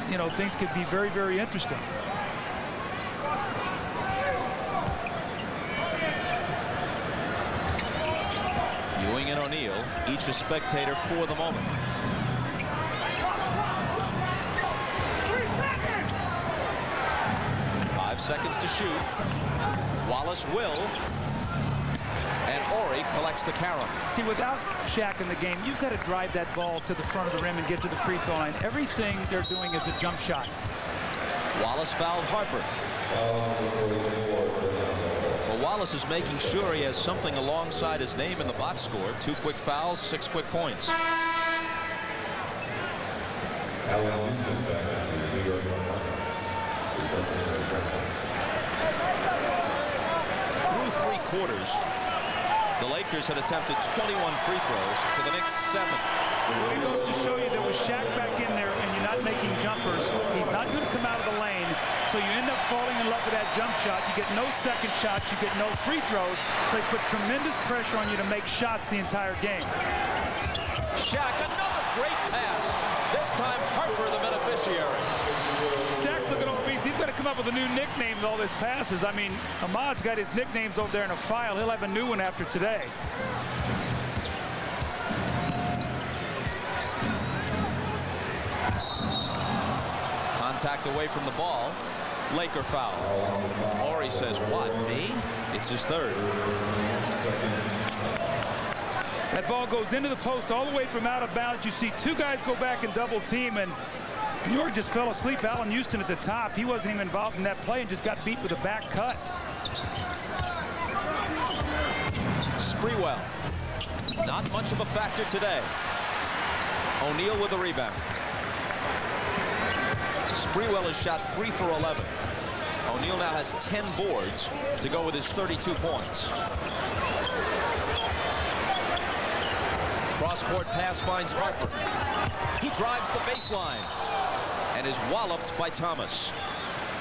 [SPEAKER 1] you know, things could be very, very interesting.
[SPEAKER 2] Ewing and O'Neal, each a spectator for the moment. Seconds to shoot. Wallace will. And Ori collects the carom.
[SPEAKER 1] See, without Shaq in the game, you've got to drive that ball to the front of the rim and get to the free throw line. Everything they're doing is a jump shot.
[SPEAKER 2] Wallace fouled Harper. Well, Wallace is making sure he has something alongside his name in the box score. 2 quick fouls, 6 quick points.
[SPEAKER 8] Allan is back at the New York.
[SPEAKER 2] Through 3 quarters, the Lakers had attempted 21 free throws to the Knicks 7.
[SPEAKER 1] It goes to show you that with Shaq back in there and you're not making jumpers, he's not going to come out of the lane, so you end up falling in love with that jump shot. You get no second shots, you get no free throws, so they put tremendous pressure on you to make shots the entire game.
[SPEAKER 2] Shaq, another great pass. This time Harper the beneficiary.
[SPEAKER 1] Shaq's looking over beats. He's got to come up with a new nickname with all his passes. I mean, Ahmad's got his nicknames over there in a file. He'll have a new one after today.
[SPEAKER 2] Contact away from the ball. Laker foul. Ori says, what, me? It's his third.
[SPEAKER 1] That ball goes into the post all the way from out of bounds. You see 2 guys go back and double team, and New York just fell asleep. Allan Houston at the top. He wasn't even involved in that play and just got beat with a back cut.
[SPEAKER 2] Sprewell. Not much of a factor today. O'Neal with the rebound. Sprewell has shot 3 for 11. O'Neal now has 10 boards to go with his 32 points. Cross-court pass finds Harper. He drives the baseline and is walloped by Thomas.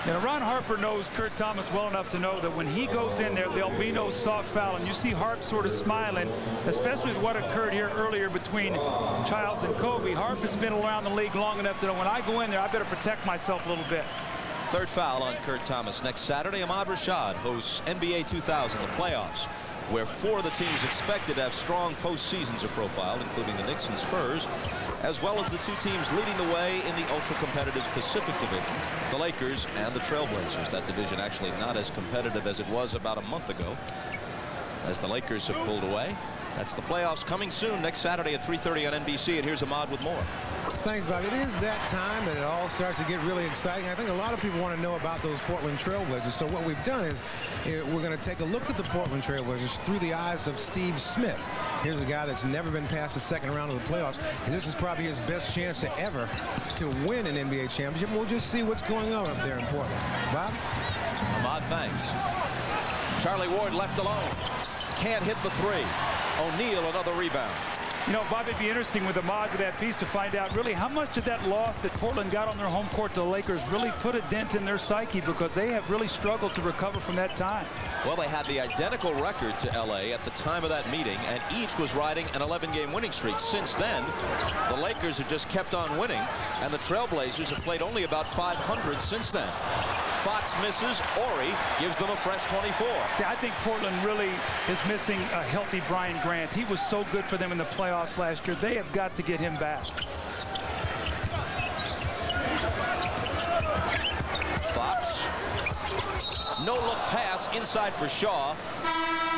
[SPEAKER 1] Now, Ron Harper knows Kurt Thomas well enough to know that when he goes in there, there'll be no soft foul. And you see Harp sort of smiling, especially with what occurred here earlier between Childs and Kobe. Harp has been around the league long enough to know when I go in there, I better protect myself a little bit.
[SPEAKER 2] Third foul on Kurt Thomas. Next Saturday, Ahmad Rashad hosts NBA 2000, the playoffs, where 4 of the teams expected to have strong postseasons of profile, including the Knicks and Spurs, as well as the 2 teams leading the way in the ultra-competitive Pacific Division, the Lakers and the Trailblazers. That division actually not as competitive as it was about a month ago, as the Lakers have pulled away. That's the playoffs coming soon next Saturday at 3:30 on NBC. And here's Ahmad with more.
[SPEAKER 9] Thanks, Bob. It is that time that it all starts to get really exciting. I think a lot of people want to know about those Portland Trailblazers. So what we've done is we're going to take a look at the Portland Trailblazers through the eyes of Steve Smith. Here's a guy that's never been past the second round of the playoffs. And this is probably his best chance to ever to win an NBA championship. We'll just see what's going on up there in Portland. Bob?
[SPEAKER 2] Ahmad, thanks. Charlie Ward left alone. Can't hit the 3. O'Neal another rebound.
[SPEAKER 1] You know, Bob, it'd be interesting with Ahmad with that piece to find out really how much of that loss that Portland got on their home court to the Lakers really put a dent in their psyche, because they have really struggled to recover from that time.
[SPEAKER 2] Well, they had the identical record to LA at the time of that meeting, and each was riding an 11-game winning streak. Since then, the Lakers have just kept on winning, and the Trailblazers have played only about 500 since then. Fox misses. Ori gives them a fresh 24.
[SPEAKER 1] See, I think Portland really is missing a healthy Brian Grant. He was so good for them in the playoffs last year. They have got to get him back.
[SPEAKER 2] Fox. No-look pass inside for Shaw.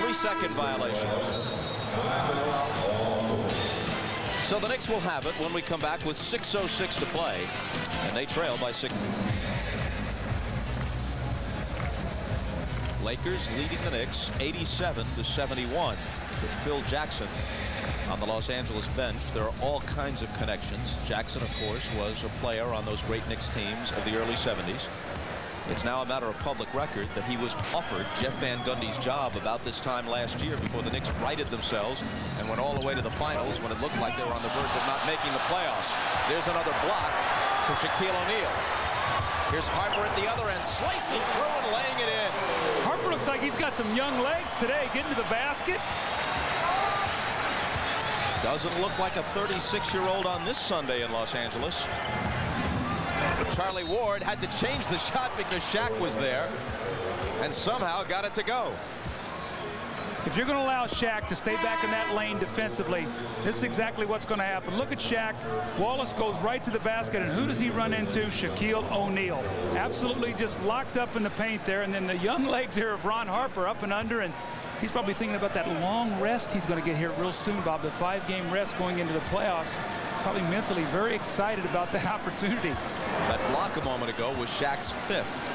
[SPEAKER 2] 3-second violation. So the Knicks will have it when we come back with 6:06 to play, and they trail by 6. Lakers leading the Knicks 87-71 with Phil Jackson on the Los Angeles bench. There are all kinds of connections. Jackson, of course, was a player on those great Knicks teams of the early 70s. It's now a matter of public record that he was offered Jeff Van Gundy's job about this time last year before the Knicks righted themselves and went all the way to the finals when it looked like they were on the verge of not making the playoffs. There's another block for Shaquille O'Neal. Here's Harper at the other end, slicing through and laying it in.
[SPEAKER 1] Harper looks like he's got some young legs today, getting to the basket.
[SPEAKER 2] Doesn't look like a 36-year-old on this Sunday in Los Angeles. Charlie Ward had to change the shot because Shaq was there and somehow got it to go.
[SPEAKER 1] If you're going to allow Shaq to stay back in that lane defensively, this is exactly what's going to happen. Look at Shaq. Wallace goes right to the basket, and who does he run into? Shaquille O'Neal. Absolutely just locked up in the paint there, and then the young legs here of Ron Harper up and under, and he's probably thinking about that long rest he's going to get here real soon, Bob, the 5-game rest going into the playoffs. Probably mentally very excited about that opportunity.
[SPEAKER 2] That block a moment ago was Shaq's 5th.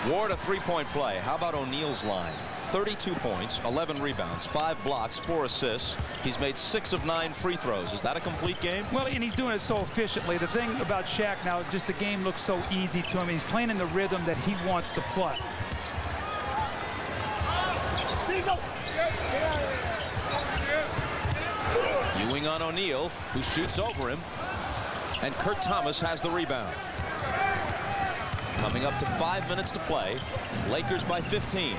[SPEAKER 2] Ward a three-point play. How about O'Neal's line? 32 points, 11 rebounds, 5 blocks, 4 assists. He's made 6 of 9 free throws. Is that a complete game?
[SPEAKER 1] Well, and he's doing it so efficiently. The thing about Shaq now is just the game looks so easy to him. He's playing in the rhythm that he wants to play.
[SPEAKER 2] Ewing on O'Neal, who shoots over him. And Kurt Thomas has the rebound. Coming up to 5 minutes to play. Lakers by 15.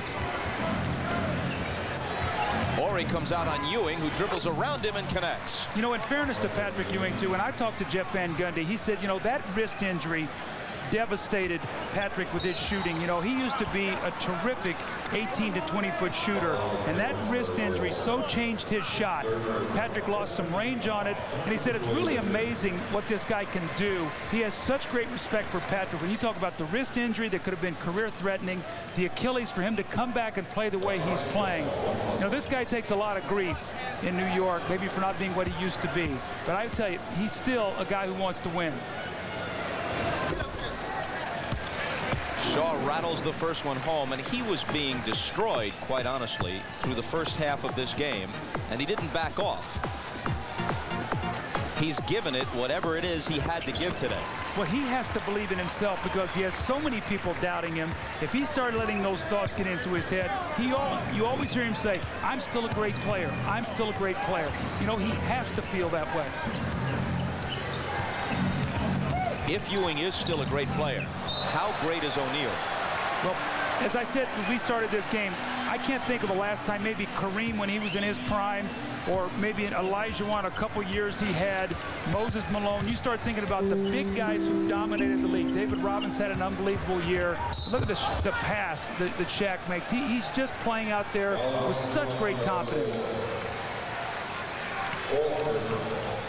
[SPEAKER 2] Horry comes out on Ewing, who dribbles around him and connects.
[SPEAKER 1] You know, in fairness to Patrick Ewing, too, when I talked to Jeff Van Gundy, he said, you know, that wrist injury devastated Patrick with his shooting. You know, he used to be a terrific 18 to 20-foot shooter, and that wrist injury so changed his shot. Patrick lost some range on it, and he said it's really amazing what this guy can do. He has such great respect for Patrick. When you talk about the wrist injury that could have been career-threatening, the Achilles, for him to come back and play the way he's playing. You know, this guy takes a lot of grief in New York, maybe for not being what he used to be. But I tell you, he's still a guy who wants to win.
[SPEAKER 2] Shaw rattles the first one home, and he was being destroyed, quite honestly, through the first half of this game, and he didn't back off. He's given it whatever it is he had to give today.
[SPEAKER 1] Well, he has to believe in himself because he has so many people doubting him. If he started letting those thoughts get into his head, you always hear him say, I'm still a great player. I'm still a great player. You know, he has to feel that way.
[SPEAKER 2] If Ewing is still a great player, how great is O'Neal?
[SPEAKER 1] Well, as I said when we started this game, I can't think of the last time, maybe Kareem when he was in his prime, or maybe Elijah Wan a couple years he had, Moses Malone. You start thinking about the big guys who dominated the league. David Robbins had an unbelievable year. Look at the pass that Shaq makes. He's just playing out there with such great confidence.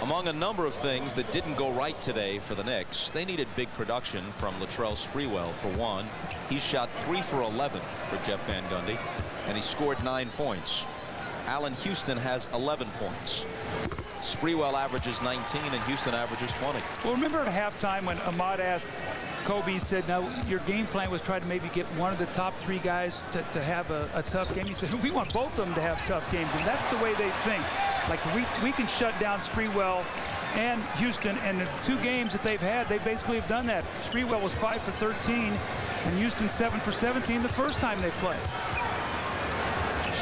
[SPEAKER 2] Among a number of things that didn't go right today for the Knicks, they needed big production from Latrell Sprewell, for one. He shot 3 for 11 for Jeff Van Gundy, and he scored 9 points. Allan Houston has 11 points. Sprewell averages 19, and Houston averages 20.
[SPEAKER 1] Well, remember at halftime when Ahmad asked Kobe, said, now your game plan was try to maybe get one of the top 3 guys to have a tough game. He said, we want both of them to have tough games, and that's the way they think. Like, we can shut down Sprewell and Houston, and the 2 games that they've had, they basically have done that. Sprewell was 5 for 13, and Houston 7 for 17 the first time they played.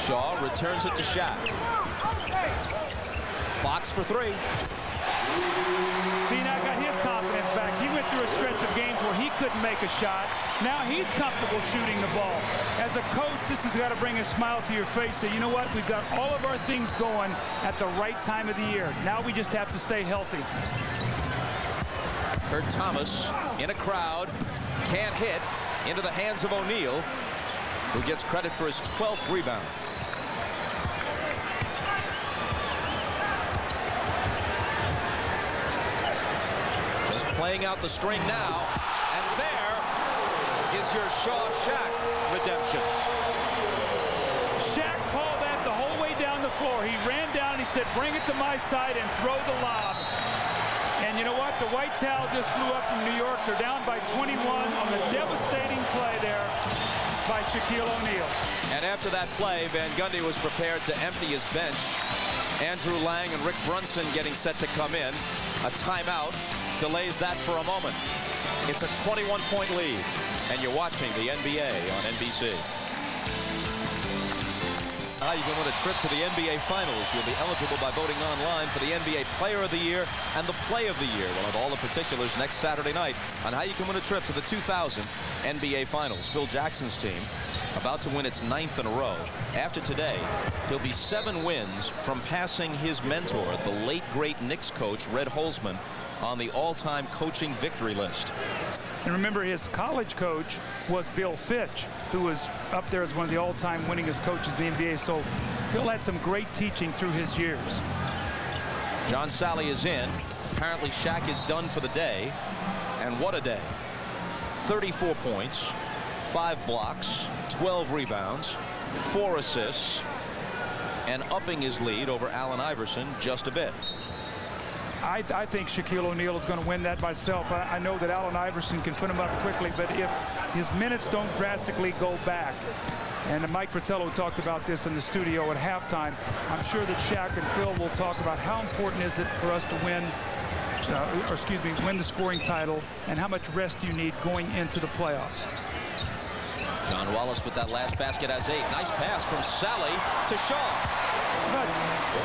[SPEAKER 2] Shaw returns it to Shaq. Fox for 3.
[SPEAKER 1] See, now got his confidence back. He went through a stretch of games where he couldn't make a shot. Now he's comfortable shooting the ball. As a coach, this has got to bring a smile to your face. Say, you know what? We've got all of our things going at the right time of the year. Now we just have to stay healthy.
[SPEAKER 2] Kurt Thomas in a crowd, can't hit, into the hands of O'Neal, who gets credit for his 12th rebound. Just playing out the string now, and there is your Shaw-Shaq redemption.
[SPEAKER 1] Shaq called that the whole way down the floor. He ran down and he said, bring it to my side and throw the lob. And you know what? The white towel just flew up from New York. They're down by 21 on the devastating play there. by Shaquille O'Neal.
[SPEAKER 2] And after that play, Van Gundy was prepared to empty his bench. Andrew Lang and Rick Brunson getting set to come in. A timeout delays that for a moment. It's a 21-point lead, and you're watching the NBA on NBC. You can win a trip to the NBA Finals. You'll be eligible by voting online for the NBA Player of the Year and the Play of the Year. We'll have all the particulars next Saturday night on how you can win a trip to the 2000 NBA Finals. Phil Jackson's team about to win its 9th in a row. After today, he'll be 7 wins from passing his mentor, the late, great Knicks coach, Red Holzman, on the all-time coaching victory list.
[SPEAKER 1] And remember, his college coach was Bill Fitch, who was up there as one of the all-time winningest coaches in the NBA. So Phil had some great teaching through his years.
[SPEAKER 2] John Sally is in. Apparently Shaq is done for the day. And what a day. 34 points, 5 blocks, 12 rebounds, 4 assists, and upping his lead over Allen Iverson just a bit.
[SPEAKER 1] I think Shaquille O'Neal is going to win that by himself. I know that Allen Iverson can put him up quickly, but if his minutes don't drastically go back, and Mike Fratello talked about this in the studio at halftime, I'm sure that Shaq and Phil will talk about how important is it for us to win, win the scoring title, and how much rest you need going into the playoffs.
[SPEAKER 2] John Wallace with that last basket has 8. Nice pass from Sally to Shaw.
[SPEAKER 1] But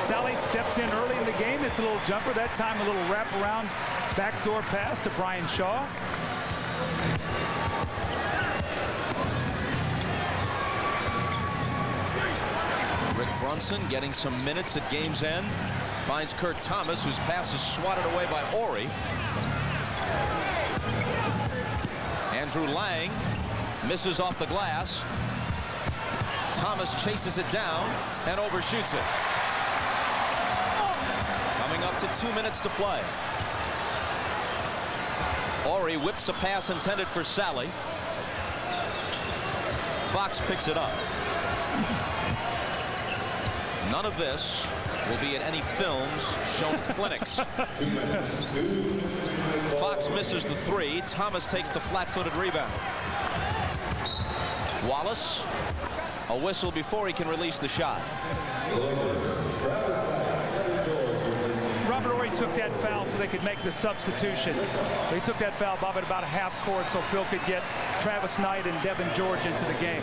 [SPEAKER 1] Sally steps in early in the game. It's a little jumper. That time a little wraparound backdoor pass to Brian Shaw.
[SPEAKER 2] Rick Brunson getting some minutes at game's end. Finds Kurt Thomas, whose pass is swatted away by Horry. Andrew Lang misses off the glass. Thomas chases it down and overshoots it. Coming up to 2 minutes to play. Horry whips a pass intended for Sally. Fox picks it up. None of this will be at any films shown clinics. Fox misses the 3. Thomas takes the flat-footed rebound. Wallace. A whistle before he can release the shot.
[SPEAKER 1] Robert Horry took that foul so they could make the substitution. They took that foul, Bob, at about half court so Phil could get Travis Knight and Devin George into the game.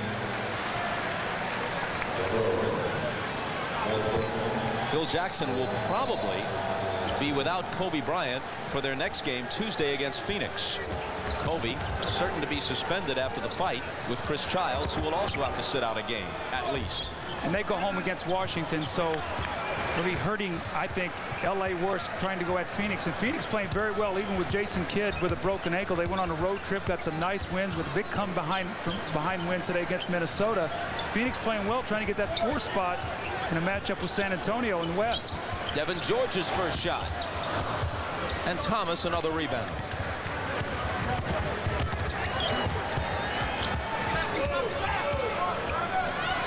[SPEAKER 2] Phil Jackson will probably be without Kobe Bryant for their next game Tuesday against Phoenix. Kobe certain to be suspended after the fight with Chris Childs, who will also have to sit out a game, at least.
[SPEAKER 1] And they go home against Washington, so it'll be hurting, I think, L.A. worse trying to go at Phoenix. And Phoenix playing very well, even with Jason Kidd with a broken ankle. They went on a road trip, got some nice wins with a big come behind win today against Minnesota. Phoenix playing well, trying to get that 4th spot in a matchup with San Antonio in the West.
[SPEAKER 2] Devin George's first shot. And Thomas another rebound.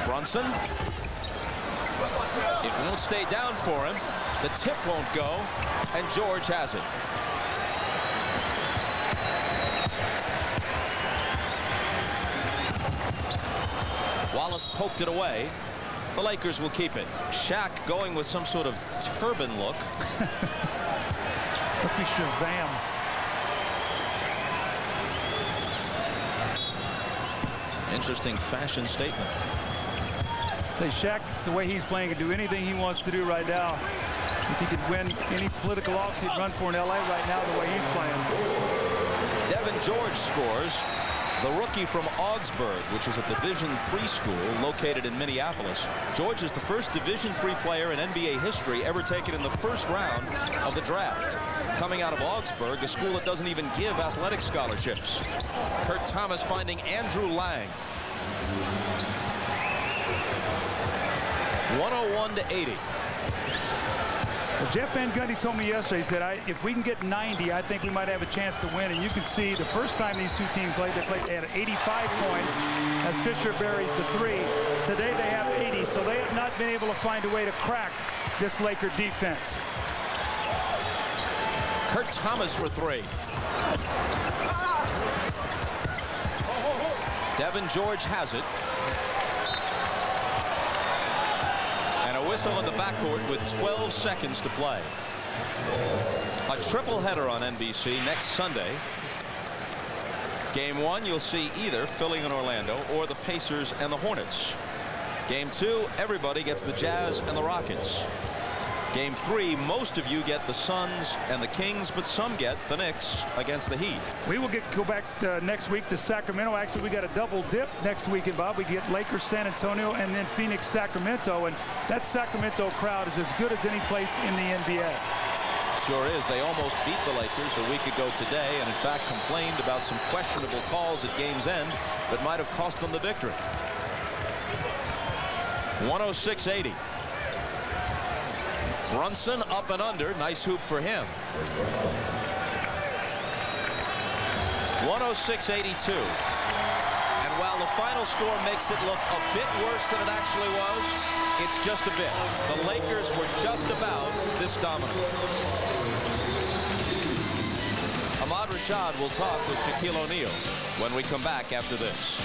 [SPEAKER 2] Brunson. It won't stay down for him. The tip won't go, and George has it. Wallace poked it away. The Lakers will keep it. Shaq going with some sort of turban look.
[SPEAKER 1] Must be Shazam.
[SPEAKER 2] Interesting fashion statement.
[SPEAKER 1] Say Shaq, the way he's playing, can do anything he wants to do right now. If he could win any political office he'd run for in LA right now, the way he's playing.
[SPEAKER 2] Devin George scores. The rookie from Augsburg, which is a Division III school located in Minneapolis. George is the first Division III player in NBA history ever taken in the first round of the draft. Coming out of Augsburg, a school that doesn't even give athletic scholarships. Kurt Thomas finding Andrew Lang. 101-80.
[SPEAKER 1] Well, Jeff Van Gundy told me yesterday, he said, if we can get 90, I think we might have a chance to win. And you can see the first time these two teams played, they played at 85 points as Fisher buries the 3. Today they have 80, so they have not been able to find a way to crack this Laker defense.
[SPEAKER 2] Kurt Thomas for 3. Devin George has it. And a whistle in the backcourt with 12 seconds to play. A triple header on NBC next Sunday. Game 1, you'll see either Philly and Orlando or the Pacers and the Hornets. Game 2, everybody gets the Jazz and the Rockets. Game 3, most of you get the Suns and the Kings, but some get the Knicks against the Heat.
[SPEAKER 1] We will go back next week to Sacramento. Actually, we got a double dip next weekend, Bob. We get Lakers, San Antonio, and then Phoenix, Sacramento. And that Sacramento crowd is as good as any place in the NBA.
[SPEAKER 2] Sure is. They almost beat the Lakers a week ago today, and in fact complained about some questionable calls at game's end that might have cost them the victory. 106-80. Brunson up and under. Nice hoop for him. 106-82. And while the final score makes it look a bit worse than it actually was, it's just a bit. The Lakers were just about this dominant. Ahmad Rashad will talk with Shaquille O'Neal when we come back after this.